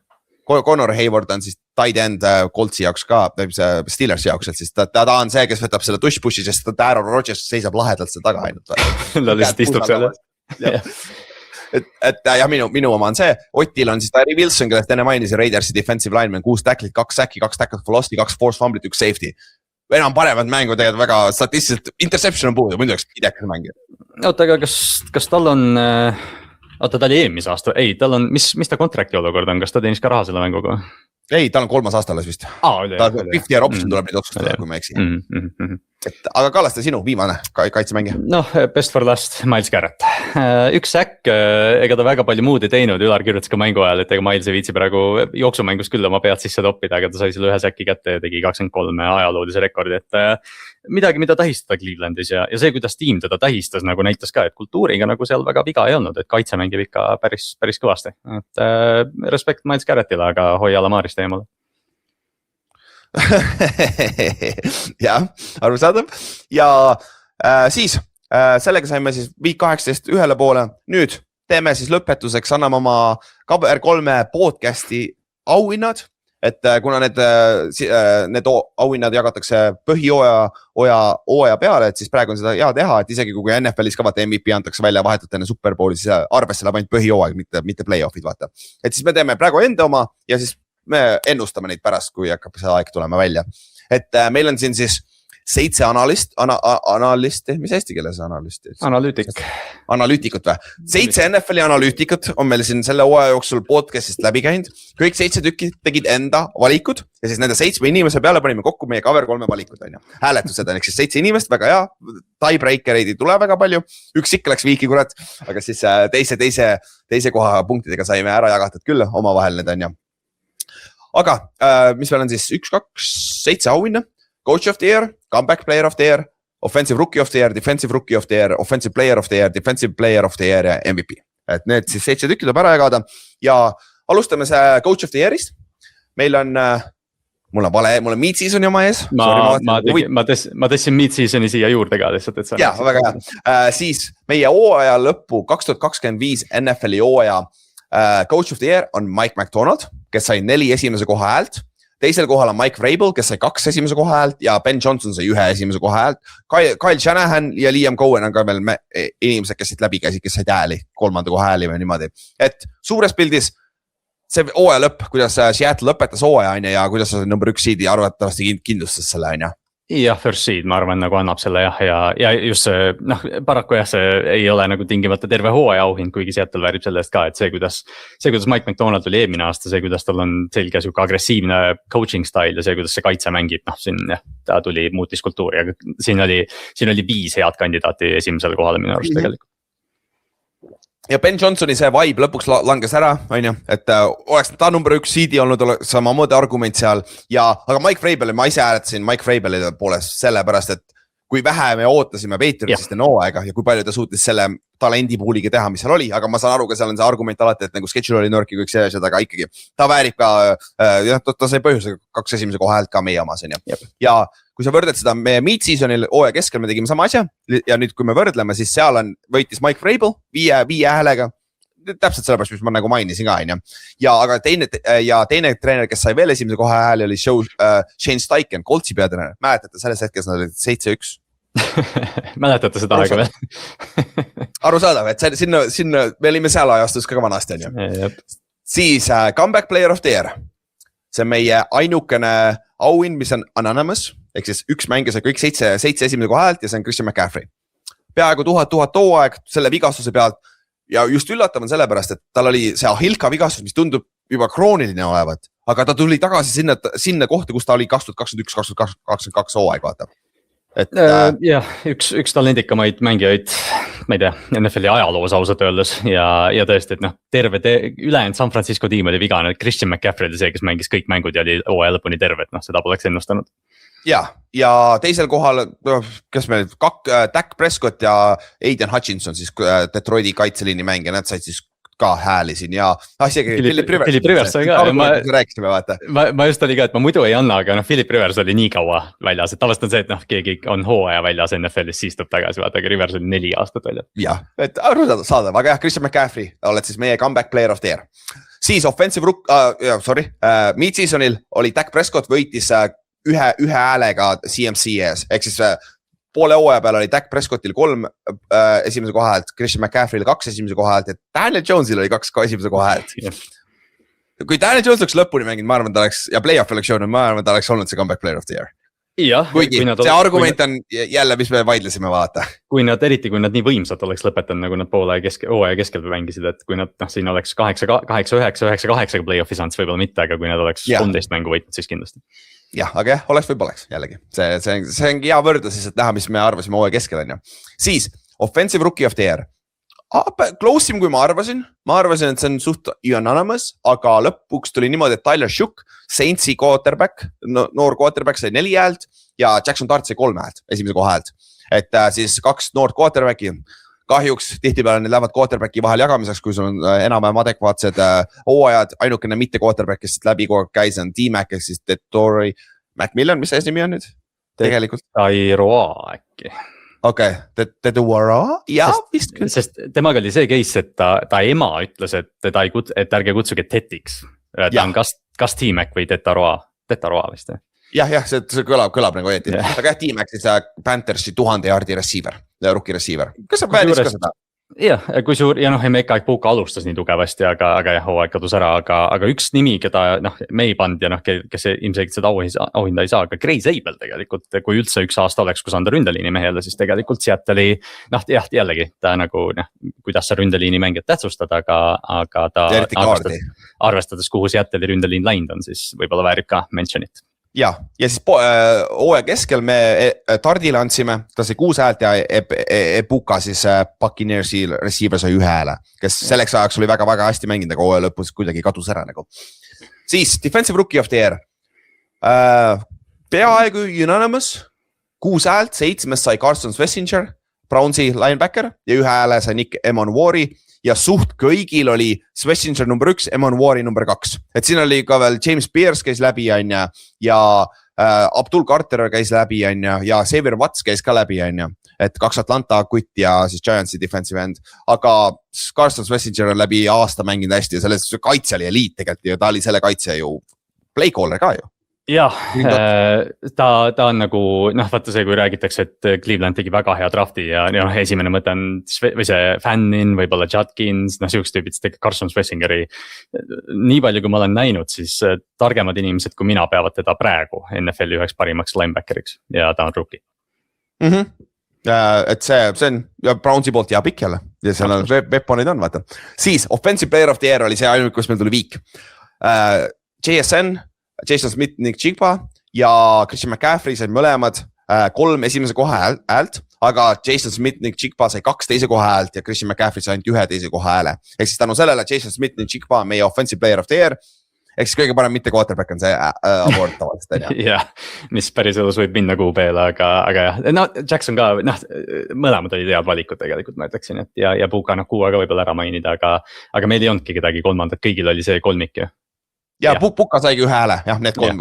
Connor Hayward on siis tight end Coltsi jaoks ka, Steelersi jaoks, et siis ta on see, kes võtab selle push'i, sest ta Aaron Rodgers seisab lahedalt seal taga ainult. Ta lihtsalt istub seal. Et ja minu oma on see, Otil on siis Tyree Wilson, kellest enne mainis Raidersi defensive lineman, 6 tacklit, 2 sacki, 2 tacklit for loss'i, 2 force fumblit, 1 safety. Enam paremat mängu tegelikult väga statistiliselt, interception on puudu, muidu oleks idekas mängida. Oota, aga kas tal on, ta oli eelmise aasta, ei, tal on, mis ta kontrakti olukord on, kas ta teenis ka raha selle mänguga? Ei, tal on 3. aasta alles vist. Ta 50 year option tuleb nüüd otsustada, kui ma eksi. Aga Kallaste, sinu viimane kaitsemängija? Noh, best for last, Miles Garrett. 1 säkk, ega ta väga palju muud ei teinud, Ülar kirjutas ka mängu ajal, et ega Miles ei viitsi praegu jooksumängust küll oma pead sisse toppida, aga ta sai selle 1 säki kätte ja tegi 23 ajaloolise rekordi, et midagi, mida tähistada Clevelandis ja see, kuidas tiim teda tähistas, nagu näitas ka, et kultuuriga nagu seal väga viga ei olnud, et kaitse mängib ikka päris kõvasti, et respekt Miles Garrettile, aga hoia Lamarist eemale. jah, arusaadav ja siis sellega saime siis Week 18 ühele poole, nüüd teeme siis lõpetuseks, anname oma KBR3 podcasti auhinnad, et kuna need auhinnad jagatakse põhjooja peale, et siis praegu on seda hea teha, et isegi kui NFL-is ka vaata MVP antakse välja vahetult enne Superbowli, siis arvesse läheb ainult põhjooaeg, mitte play-off'id vaata. Et siis me teeme praegu enda oma ja siis me ennustame neid pärast, kui hakkab see aeg tulema välja. Et meil on siin siis 7 analysti, mis eesti keeles analysti? Analüütikut või? 7 NFL-i analüütikut on meil siin selle hooaja jooksul podcast'ist läbi käinud. Kõik 7 tükki tegid enda valikud ja siis nende 7 inimese peale panime kokku meie KBR3 valikud. Hääletused on, eks siis 7 inimest, väga hea. Tiebreakereid ei tule väga palju. Üks ikka läks viiki kurat, aga siis teise koha punktidega saime ära jagatud küll omavahel need on ja. Aga mis meil on siis 1, 2, 7 auhinna, Coach of the Year, Comeback Player of the Year, offensive rookie of the year, defensive rookie of the year, offensive player of the year, defensive player of the year ja MVP. Et need siis 7 tükki tuleb ära jagada ja alustame see coach of the year'ist. Meil on, mul on mid-seasoni oma ees. Ma tõssin mid-seasoni siia juurde ka lihtsalt, et ja, väga hea. Siis meie hooaja lõppu 2025 NFL-i hooaja coach of the year on Mike McDonald, kes sai 4 esimese koha häält. Teisel kohal on Mike Vrabel, kes sai 2 esimese koha häält ja Ben Johnson sai 1 esimese koha häält. Kyle Shanahan ja Liam Cohen on ka veel inimesed, kes siit läbi käisid, kes said hääli, 3. koha hääli või niimoodi. Et suures pildis see hooaja lõpp, kuidas Seattle lõpetas hooaja ja kuidas number 1 seedi arvatavasti kindlustas selle aina. Jah, first seed, ma arvan, nagu annab selle ja just see, paraku jah, see ei ole nagu tingimata terve hooaja auhind, kuigi Seattle väärib selle eest ka, et see, kuidas Mike McDonald oli eelmine aasta, see, kuidas tal on selge siuke agressiivne coaching style ja see, kuidas see kaitse mängib, siin jah, ta muutis kultuuri, aga siin oli 5 head kandidaati esimesele kohale minu arust tegelikult. Ja Ben Johnsoni see vibe lõpuks langes ära, et oleks ta number 1 seedi olnud samamoodi argument seal aga Mike Vrabel, ma ise hääletasin Mike Vrabeli poolest sellepärast, et kui vähe me ootasime Patriotsist enne hooaega ja kui palju ta suutis selle talendipuuliga teha, mis seal oli, aga ma saan aru ka seal on see argument alati, et nagu schedule oli nõrk ja kõik see asjad, aga ikkagi ta väärib ka, ta sai põhjuse 2 esimese koha häält ka meie omas. Ja kui sa võrdled seda meie mid-seasonil hooaja keskel, me tegime sama asja ja nüüd kui me võrdleme, siis seal võitis Mike Vrabel 5 häälega, täpselt sellepärast, mis ma nagu mainisin ka, aga teine treener, kes sai veel esimese koha hääli oli Shane Steichen, Coltsi peatreener, mäletate selles hetkes nad olid 7-1. Mäletate seda aega veel? Arusaadav, et sinna me olime seal ajastus ka vanasti. Siis comeback player of the year. See on meie ainukene auhind, mis on anonymous, ehk siis üks mängija sai kõik 7 esimese koha häält ja see on Christian McCaffrey. Peaaegu 1000 hooaeg selle vigastuse pealt ja just üllatav on sellepärast, et tal oli see Ahilka vigastus, mis tundub juba krooniline olevat, aga ta tuli tagasi sinna kohta, kus ta oli 2021-2022 hooaeg, vaata. Jah, üks talendikamaid mängijaid, ma ei tea, NFL-i ajaloos ausalt öeldes ja tõesti, et terve ülejäänud San Francisco tiim oli vigane, et Christian McCaffrey oli see, kes mängis kõik mängud ja oli hooaja lõpuni terve, et seda poleks ennustanud. Ja teisel kohal, kes meil, Dak Prescott ja Aiden Hutchinson, siis Detroiti kaitseliini mängija, nad said siis ka hääli siin ja isegi Philip Rivers sai ka. Rääkisime, vaata. Ma just oli ka, et ma muidu ei anna, aga Philip Rivers oli nii kaua väljas, et tavaliselt on see, et keegi on hooaja väljas NFL-is, siis tuleb tagasi, vaata, aga Rivers oli 4 aastat väljas. Jah, et arusaadav, aga jah, Christian McCaffrey oled siis meie comeback player of the year. Siis offensive mid-seasonil oli Dak Prescott võitis ühe häälega CMC ees, ehk siis poole hooaja peal oli Dak Prescottil 3 esimese koha häält, Christian McCaffrey'l 2 esimese koha häält ja Daniel Jonesil oli 2 esimese koha häält. Kui Daniel Jones oleks lõpuni mänginud, ma arvan, ta oleks, ja play-off oleks jõudnud, ma arvan, ta oleks olnud see comeback player of the year. Kuigi see argument on jälle, mis me vaidlesime, vaata. Eriti kui nad nii võimsad oleks lõpetanud, nagu nad poole hooaja keskel mängisid, et kui nad siin oleks 8-9 play-off'i saanud, võib-olla mitte, aga kui nad oleks 13 mängu võitnud, siis kindlasti. Jah, aga jah, oleks või poleks jällegi. See on hea võrdlus, et näha, mis me arvasime hooaja keskel on. Siis offensive rookie of the year. Close im, kui ma arvasin, et see on suht anonymous, aga lõpuks tuli niimoodi, et Tyler Shook, Saintsi quarterback, noor quarterback sai 4 häält ja Jackson Dart sai 3 häält, esimese koha häält. Et siis 2 noort quarterbacki, kahjuks tihtipeale need lähevad quarterbacki vahel jagamiseks, kui sul on enam-vähem adekvaatsed hooajad, ainukene mitte quarterback, kes läbi kogu aeg käis on T-Mac, ehk siis Dettori Macmillan, mis see nimi on nüüd? Tegelikult. Tairoa äkki. Okei, Tedewara? Jaa, vist küll. Sest temaga oli see case, et ta ema ütles, et ärge kutsuge Tetiks. Ta on kas T-Mac või Tetaroa vist. Jah, see kõlab nagu eetis. Aga jah, T-Mac siis Panthersi 1000 jaardi receiver, rookie receiver. Kas sa vääris ka seda? Jah, kui suur, ja Emeka Puka alustas nii tugevasti, aga jah, hooaeg kadus ära, aga üks nimi, keda me ei pand ja kes ilmselt seda auhinda ei saa, aga Gray Zabel tegelikult, kui üldse üks aasta oleks, kus anda ründeliini mehele, siis tegelikult Seattle'i, jällegi ta nagu, kuidas sa ründeliini mängijat tähtsustada, aga ta arvestades, kuhu Seattle'i ründeliin läinud on, siis võib-olla väärib ka mentionit. Ja siis hooaja keskel me Tardile andsime, ta sai 6 häält ja Epuka siis Buccaneersi receiver sai 1 hääle, kes selleks ajaks oli väga-väga hästi mänginud, aga hooaja lõpus kuidagi kadus ära nagu. Siis defensive rookie of the year. Peaaegu unanimous, 6 häält, 7 sai Carson Swessinger, Brownsi linebacker ja 1 hääle sai Nick Emonwari ja suht kõigil oli Swessinger number 1, Emonwari number 2. Et siin oli ka veel James Pierce käis läbi ja Abdul Carter käis läbi ja Xavier Watts käis ka läbi. Et 2 Atlanta kutt ja siis Giantsi defensive end, aga Carson Swessinger on läbi aasta mänginud hästi ja selles kaitse oli eliit tegelikult ja ta oli selle kaitse ju playcaller ka ju. Jah, ta on nagu, vaata see, kui räägitakse, et Cleveland tegi väga hea drafti ja esimene mõte on või see Fannin, võib-olla Judkins, siuksed tüübid, siis Carson Swessingeri. Nii palju, kui ma olen näinud, siis targemad inimesed kui mina peavad teda praegu NFL-i üheks parimaks linebackeriks ja ta on rookie. Et see on ja Brownsi poolt hea pikk jälle ja seal on weaponid on, vaata. Siis offensive player of the year oli see ainult, kus meil tuli viik. JSN, Jason Smith, Nick Chigba ja Christian McCaffrey said mõlemad 3 esimese koha häält, aga Jason Smith, Nick Chigba sai 2 teise koha häält ja Christian McCaffrey sai ainult 1 teise koha hääle. Ehk siis tänu sellele Jason Smith, Nick Chigba on meie offensive player of the year. Ehk siis kõige parem mitte quarterback on see award tavaliselt. Jah, mis päris elus võib minna QB-le, aga jah, Jackson ka, mõlemad olid head valikud tegelikult, ma ütleksin, et ja Puka Nakua ka võib-olla ära mainida, aga meil ei olnudki kedagi kolmandat, kõigil oli see kolmik ju. Ja Puka saigi 1 hääle, jah, need 3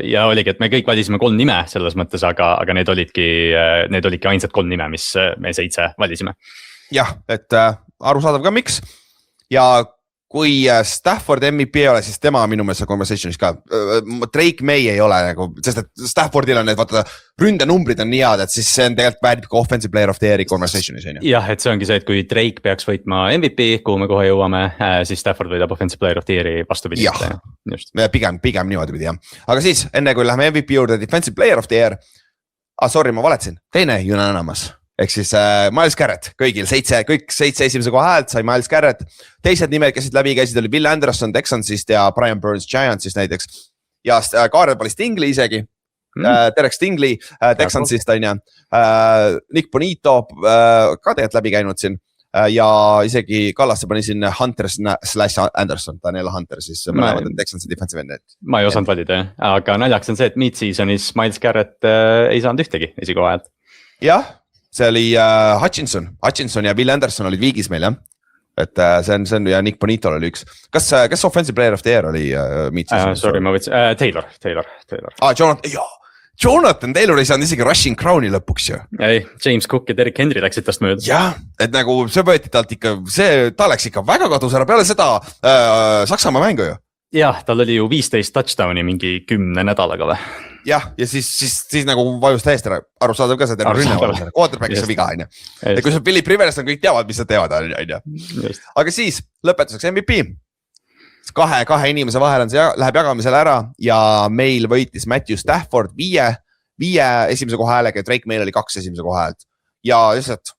ja oligi, et me kõik valisime 3 nime selles mõttes, aga need olidki ainsad 3 nime, mis me 7 valisime. Jah, et arusaadav ka miks ja kui Stafford MVP ei ole, siis tema minu meelest conversationis ka. Drake May ei ole nagu, sest et Staffordil on need vaata ründenumbrid on nii head, et siis see on tegelikult väärib ka offensive player of the year'i conversationis. Jah, et see ongi see, et kui Drake peaks võitma MVP, kuhu me kohe jõuame, siis Stafford võidab offensive player of the year'i vastupidi. Jah, pigem niimoodi pidi jah. Aga siis enne kui lähme MVP juurde defensive player of the year, sorry, ma valetasin, teine unanimous. Ehk siis Myles Garrett kõigil, kõik 7 esimese koha häält sai Myles Garrett. Teised nimed, kes läbi käisid, oli Will Anderson Texansist ja Brian Burns Giantsist näiteks. Ja Kaarel pali Stingley isegi, Derek Stingley Texansist on ja Nick Bonito ka tegelikult läbi käinud siin. Ja isegi Kallaste pani siin Hunter / Anderson, ta on jälle Hunter, siis mõlemad on Texansi defensive end. Ma ei osanud valida, aga naljaks on see, et mid-seasonis Myles Garrett ei saanud ühtegi esikoha häält. Jah. See oli Hutchinson ja Will Anderson olid viigis meil jah. Et see on ja Nick Bonitol oli üks. Kas offensive player of the year oli sorry, ma võtsin Taylor. Jonathan Taylor ei saanud isegi rushing crown'i lõpuks ju. Ei, James Cook ja Derrick Henry läksid tast mööda. Jah, et nagu see võeti talt ikka, ta läks ikka väga kadus ära peale seda Saksamaa mängu ju. Jah, tal oli ju 15 touchdowni mingi 10 nädalaga või? Jah, ja siis nagu vajus täiesti arusaadav ka see rünne, quarterback'is on viga on. Ja kui see Philip Rivers on, kõik teavad, mis nad teevad on. Aga siis lõpetuseks MVP. 2 inimese vahel on see, läheb jagamisele ära ja meil võitis Matthew Stafford 5 esimese koha häälega ja Drake meil oli 2 esimese koha häält. Ja lihtsalt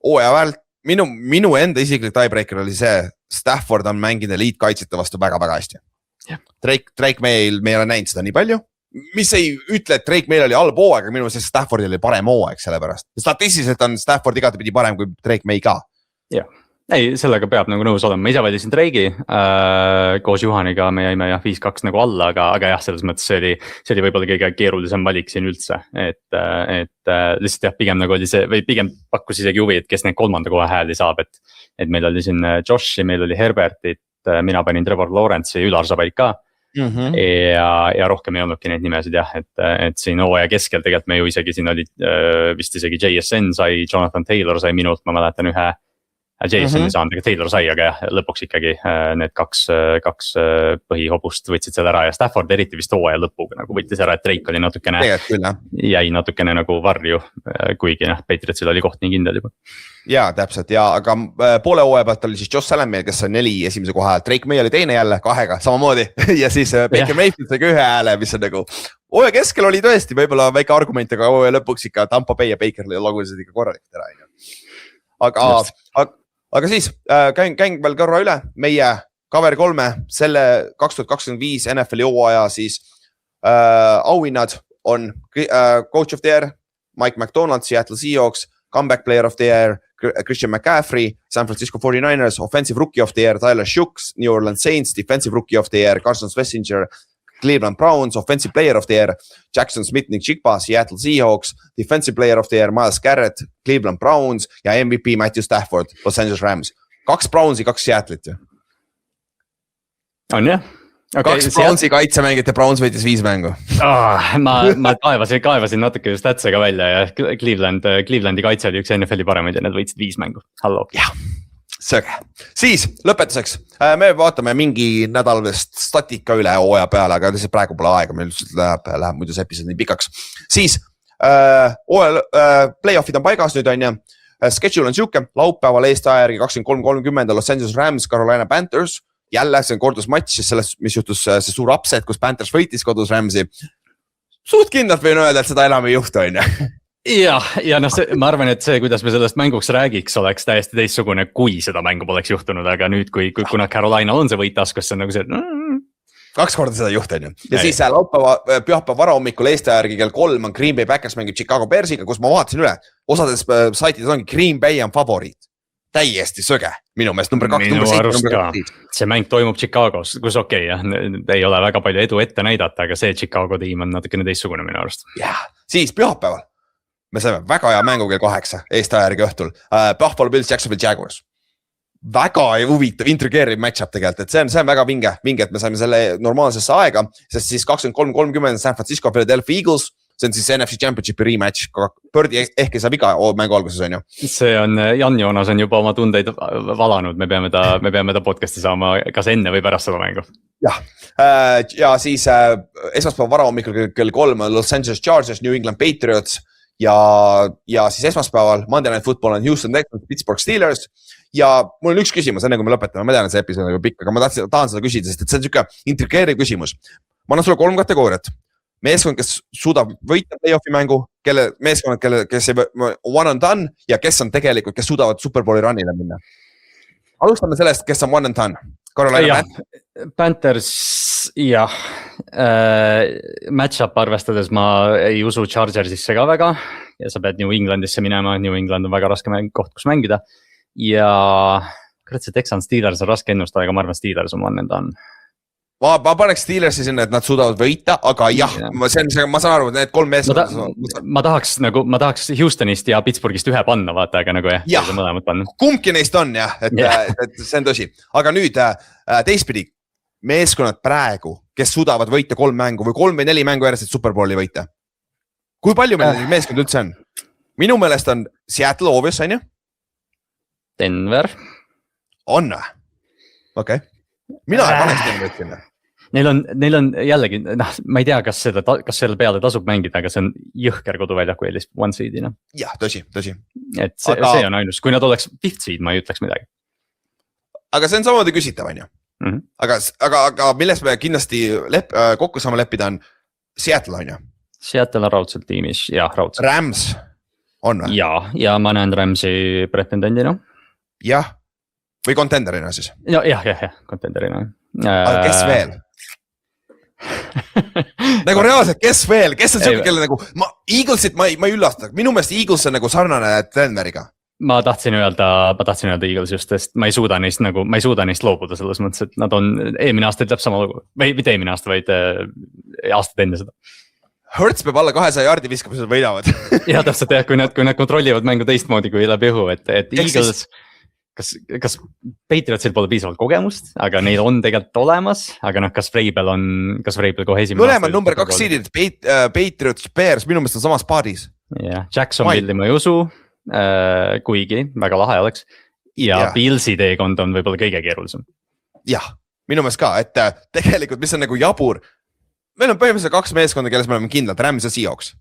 hooaja vahel minu enda isiklik tiebreaker oli see, Stafford on mänginud eliitkaitsjate vastu väga-väga hästi. Drake meil ei ole näinud seda nii palju. Mis ei ütle, et Drake meil oli halb hooaeg, aga minu meelest Staffordil oli parem hooaeg selle pärast. Statistiliselt on Stafford igatepidi parem kui Drake May ka. Jah, ei, sellega peab nagu nõus olema. Ma ise valisin Drake'i koos Juhaniga, me jäime 5-2 nagu alla, aga jah, selles mõttes see oli võib-olla kõige keerulisem valik siin üldse. Et lihtsalt jah, pigem nagu oli see, või pigem pakkus isegi huvi, et kes need kolmanda koha hääli saab. Et meil oli siin Joshi, meil oli Herbertit, mina panin Trevor Lawrence'i, Ülar Sabaid ka. Ja rohkem ei olnudki neid nimesid jah, et siin hooaja keskel tegelikult me ju isegi siin olid vist isegi JSN sai, Jonathan Taylor sai minult, ma mäletan ühe. JSN ei saanud, aga Taylor sai, aga jah, lõpuks ikkagi need kaks põhihobust võtsid selle ära ja Stafford eriti vist hooaja lõpuga nagu võttis ära, et Drake oli natukene, jäi natukene nagu varju, kuigi Patriotsil oli koht nii kindel juba. Jaa, täpselt ja, aga poole hooaja pealt oli siis Josh Salamil, kes on 4 esimese koha hääl, Drake May oli teine jälle 2 samamoodi ja siis Baker Mayfield sai 1 hääle, mis on nagu hooaja keskel oli tõesti võib-olla väike argument, aga hooaja lõpuks ikka Tampa Bay ja Baker lagusid ikka korralikult ära. Aga siis käin veel korra üle meie cover 3 selle 2025 NFL hooaja siis auhinnad on Coach of the Year, Mike McDonald, Seattle Seahawks, Comeback Player of the Year, Christian McCaffrey, San Francisco 49ers, Offensive Rookie of the Year, Tyler Shooks, New Orleans Saints, Defensive Rookie of the Year, Carson Swessinger, Cleveland Browns, Offensive Player of the Year, Jackson Smith ning Chigba, Seattle Seahawks, Defensive Player of the Year, Miles Garrett, Cleveland Browns ja MVP Matthew Stafford, Los Angeles Rams. 2 Brownsi, 2 Seattle'it ju. On jah? Okay, 2 Brownsi kaitsemängijat ja Browns võitis 5 mängu. Ma kaevasin natuke statse ka välja ja Clevelandi kaitse oli üks NFL-i paremaid ja nad võitsid 5 mängu. Hallo. Jah, söge. Siis lõpetuseks, me vaatame mingi nädalast statika üle hooaja peale, aga lihtsalt praegu pole aega, meil läheb muidu see episood nii pikaks. Siis playoffid on paigas nüüd on ja schedule on siuke, laupäeval Eesti aja järgi 23.30 Los Angeles Rams, Carolina Panthers. Jälle see on kordus matš, sellest, mis juhtus see suur upset, kus Panthers võitis kodus Ramsi. Suht kindlalt võin öelda, et seda enam ei juhtu, on ju. Ja noh, ma arvan, et see, kuidas me sellest mänguks räägiks, oleks täiesti teistsugune, kui seda mängu poleks juhtunud, aga nüüd, kuna Carolina on see võitaskus, see on nagu see... 2 korda seda juht on ju. Ja siis pühapäeva varahommikul Eesti järgi kell 3 on Green Bay Packers mängib Chicago Bearsiga, kus ma vaatasin üle. Osades saitides ongi Green Bay on favoriit. Täiesti söge, minu meelest number 2, number 7, number 2. See mäng toimub Chicagos, kus okei, ei ole väga palju edu ette näidata, aga see Chicago tiim on natukene teistsugune minu arust. Jah, siis pühapäeval me saime väga hea mängu kell 8 Eesti aja järgi õhtul. Buffalo Bills, Jacksonville Jaguars. Väga huvitav, intrigeeriv match-up tegelikult, et see on väga vinge, et me saime selle normaalsesse aega, sest siis 23.30 San Francisco Philadelphia Eagles. See on siis NFC Championshipi rematch, Birdi ehk ei saa viga mängu alguses on ju. See on, Jan Joonas on juba oma tundeid valanud, me peame ta podcasti saama kas enne või pärast seda mängu. Jah, ja siis esmaspäeva varahommikul kell 3 Los Angeles Chargers, New England Patriots ja siis esmaspäeval Monday Night Football on Houston Texans, Pittsburgh Steelers ja mul on üks küsimus, enne kui me lõpetame, ma tean, et see episood on juba pikk, aga ma tahan seda küsida, sest et see on siuke intrigeeriv küsimus. Ma annan sulle 3 kategooriat. Meeskond, kes suudab võita play-offi mängu, meeskond, kes one and done ja kes on tegelikult, kes suudavad Superbowli runile minna. Alustame sellest, kes on one and done. Carolina Panthers, jah. Match-up arvestades ma ei usu Chargersisse ka väga ja sa pead New Englandisse minema, New England on väga raske koht, kus mängida. Ja see Texans Steelers on raske ennustada, aga ma arvan Steelers on one and done. Ma paneks Steelersi sinna, et nad suudavad võita, aga jah, ma saan aru, et need 3 meeskond. Ma tahaks Houstonist ja Pittsburghist ühe panna, vaata, aga nagu jah. Kumbki neist on jah, et see on tõsi. Aga nüüd teistpidi, meeskonnad praegu, kes suudavad võita 3 mängu või 3 või 4 mängu järjest, et Superbowli võita. Kui palju meil neid meeskond üldse on? Minu meelest on Seattle obvious, on ju? Denver. On või? Okei. Mina ei paneks Denverit sinna. Neil on jällegi, ma ei tea, kas selle peale tasub mängida, aga see on jõhker koduväljaku eelis one seedina. Jah, tõsi. Et see on ainus, kui nad oleks 5th seed, ma ei ütleks midagi. Aga see on samamoodi küsitav, on ju. Aga milles me kindlasti kokku saame leppida on Seattle, on ju. Seattle on raudselt tiimis, jah, raudselt. Rams on või? Ja ma näen Ramsi pretendendina. Jah, või contenderina siis? Jah, contenderina. Aga kes veel? Nagu reaalselt, kes veel? Kes on siuke, kelle nagu, Eaglesit ma ei üllasta, minu meelest Eagles on nagu sarnane Denveriga. Ma tahtsin öelda Eagles just, sest ma ei suuda neist loobuda selles mõttes, et nad on eelmine aasta ütleb sama lugu, või mitte eelmine aasta, vaid aastad enne seda. Hurts peab alla 200 jaardi viskamisel võidavad. Ja täpselt jah, kui nad kontrollivad mängu teistmoodi kui läbi õhu, et Eagles... Kas Patriotsil pole piisavalt kogemust, aga neil on tegelikult olemas, aga kas Vrabel kohe esimene mõlemad number 2 seedid, Patriots, Bears, minu meelest on samas paadis. Jah, Jacksonville'i ma ei usu, kuigi väga lahe oleks. Ja Billsi teekond on võib-olla kõige keerulisem. Jah, minu meelest ka, et tegelikult mis on nagu jabur, meil on põhimõtteliselt 2 meeskonda, kelles me oleme kindlad, Rams ja Seahawks.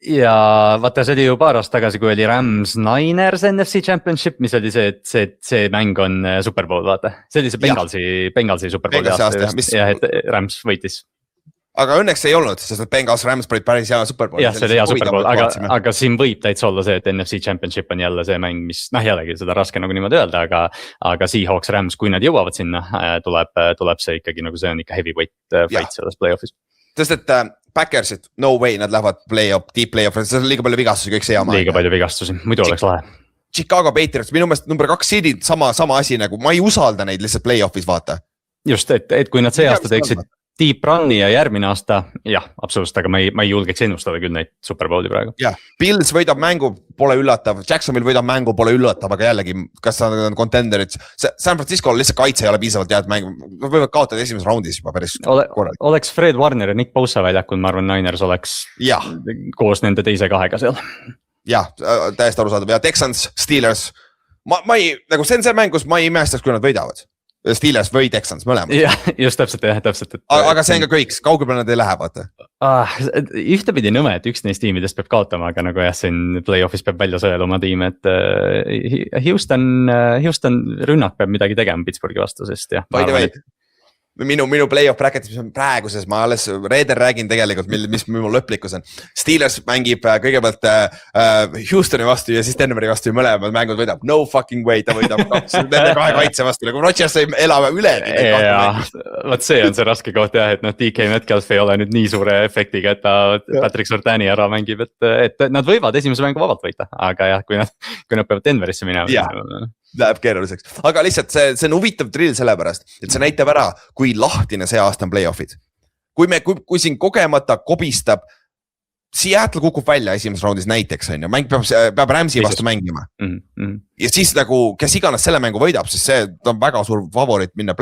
Ja vaata, see oli ju paar aastat tagasi, kui oli Rams Niners NFC Championship, mis oli see, et see mäng on Super Bowl, vaata. See oli see Bengalsi Super Bowli aasta, ja et Rams võitis. Aga õnneks ei olnud, sest Bengals Rams olid päris hea Super Bowl. Jah, see oli hea Super Bowl, aga siin võib täitsa olla see, et NFC Championship on jälle see mäng, mis jällegi seda raske nagu niimoodi öelda, aga Seahawks Rams, kui nad jõuavad sinna, tuleb see ikkagi nagu see on ikka heavyweight fight selles playoffis. Sest et Packersid, no way, nad lähevad deep play-off, see on liiga palju vigastusi, kõik see jama. Liiga palju vigastusi, muidu oleks lahe. Chicago Patriots, minu meelest number 2 seedid, sama asi nagu, ma ei usalda neid lihtsalt play-offis, vaata. Just, et kui nad see aasta deep run'i ja järgmine aasta, jah, absoluutselt, aga ma ei julgeks ennustada küll neid Superbowli praegu. jah, Pils võidab mängu, pole üllatav, Jacksonville võidab mängu, pole üllatav, aga jällegi, kas nad on contenderid, San Francisco lihtsalt kaitse ei ole piisavalt head mängu, nad võivad kaotada esimeses raundis juba päris korralik. Oleks Fred Warner ja Nick Bosa väljakul, ma arvan, Niners oleks koos nende teise kahega seal. Jah, täiesti arusaadav ja Texans, Steelers, ma ei, nagu see on see mäng, kus ma ei imestaks, kui nad võidavad. Steelers või Texans, mõlemad. Jah, just täpselt. Aga see on ka kõik, kaugele nad ei lähe, vaata. Ühtepidi nõme, et üks neist tiimidest peab kaotama, aga nagu jah, siin play-off'is peab välja sõel oma tiim, et Houston rünnak peab midagi tegema Pittsburghi vastu, sest jah. Minu play-off bracket'is, mis on praeguses, ma alles reedel räägin tegelikult, mis mul lõplikkus on. Steelers mängib kõigepealt Houstoni vastu ja siis Denveri vastu ja mõlemad mängud võidab. No fucking way, ta võidab nende kahe kaitse vastu, nagu Rodgers ei elama üle. Vaat see on see raske koht jah, et DK Metcalf ei ole nüüd nii suure efektiga, et ta Patrick Surtani ära mängib, et nad võivad esimese mängu vabalt võita, aga jah, kui nad peavad Denverisse minema. Läheb keeruliseks, aga lihtsalt see on huvitav drill sellepärast, et see näitab ära, kui lahtine see aasta on play-off'id. Kui siin kogemata kobistab, Seattle kukub välja esimeses raundis näiteks, on ju, mäng peab Ramsi vastu mängima. Ja siis nagu, kes iganes selle mängu võidab, siis see on väga suur favorit minna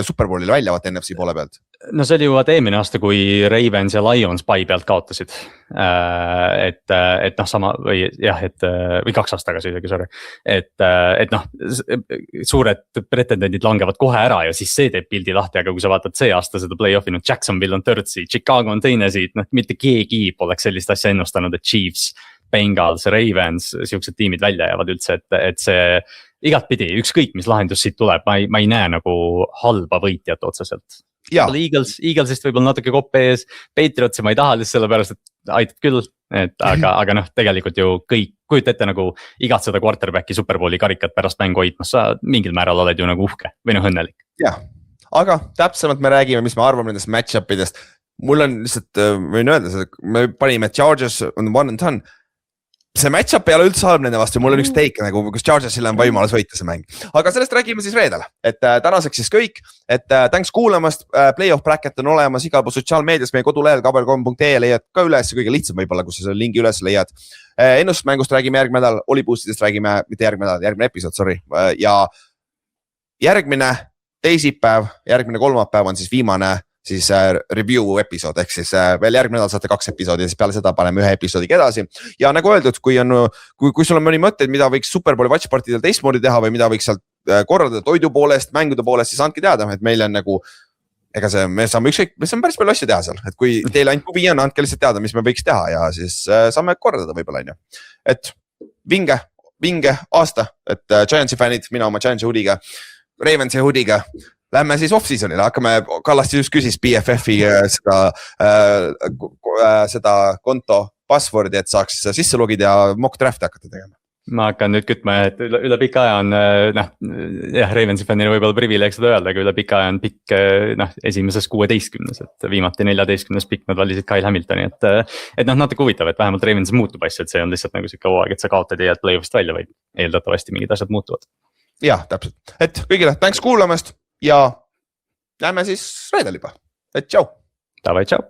Superbowlile välja vaata NFC poole pealt. No see oli ju eelmine aasta, kui Ravens ja Lions pai pealt kaotasid. Et noh, sama või jah, või 2 aastat tagasi isegi, sorry. Et noh, suured pretendendid langevad kohe ära ja siis see teeb pildi lahti, aga kui sa vaatad see aasta seda play-off'i, no Jacksonville on third seed, Chicago on teine seed, noh, mitte keegi poleks sellist asja ennustanud, et Chiefs, Bengals, Ravens, siuksed tiimid välja jäävad üldse, et see igatpidi, ükskõik mis lahendus siit tuleb, ma ei näe nagu halba võitjat otseselt. Eaglesist võib-olla natuke koppe ees, Patriotsi ma ei taha lihtsalt sellepärast, et aitab küll, aga noh, tegelikult ju kõik, kujuta ette nagu igatseda quarterbacki Superbowli karikat pärast mängu hoidmas, sa mingil määral oled ju nagu uhke või noh õnnelik. Jah, aga täpsemalt me räägime, mis me arvame nendest match-up idest. Mul on lihtsalt, võin öelda, me panime Chargers on one and done. See match-up ei ole üldse halb nende vastu, mul on üks take nagu, kus Chargersile on võimalus võita see mäng. Aga sellest räägime siis reedel, et tänaseks siis kõik, et thanks kuulamast, play-off bracket on olemas igal pool sotsiaalmeedias, meie kodulehel kabel3.ee leiad ka üles, kõige lihtsam võib-olla, kus sa selle lingi üles leiad. Ennustusmängust räägime järgmine nädal, Oliboostidest räägime, mitte järgmine nädal, järgmine episood, sorry. Ja järgmine teisipäev, järgmine kolmapäev on siis viimane siis review episood, ehk siis veel järgmine nädal saate 2 episoodi ja siis peale seda paneme 1 episoodiga edasi. Ja nagu öeldud, kui sul on mõni mõtteid, mida võiks Superbowli watchpartidel teistmoodi teha või mida võiks sealt korraldada toidu poolest, mängude poolest, siis andke teada, et meil on nagu, ega see, me saame päris palju asju teha seal, et kui teile ainult huvi on, andke lihtsalt teada, mis me võiks teha ja siis saame korraldada võib-olla, on ju. Et vinge aasta, et Giantsi fännid, mina oma Giantsi hoodiga, Ravensi hoodiga, lähme siis off-seasonile, hakkame, Kallasti just küsis BFF-i seda konto passwordi, et saaks sisse logida ja mock draft'i hakata tegema. Ma hakkan nüüd kütma, et üle pika aja on, jah, Ravensi fännile võib-olla privileeg seda öelda, aga üle pika aja on pikk, esimeses 16, et viimati 14 pikk nad valisid Kyle Hamiltoni, et natuke huvitav, et vähemalt Ravensi muutub asja, et see on lihtsalt nagu siuke hooaeg, et sa kaotad ja jääd play-off'ist välja, vaid eeldatavasti mingid asjad muutuvad. Jah, täpselt, et kõigile thanks kuulamast ja näeme siis reedel juba, et tšau. Davai, tšau.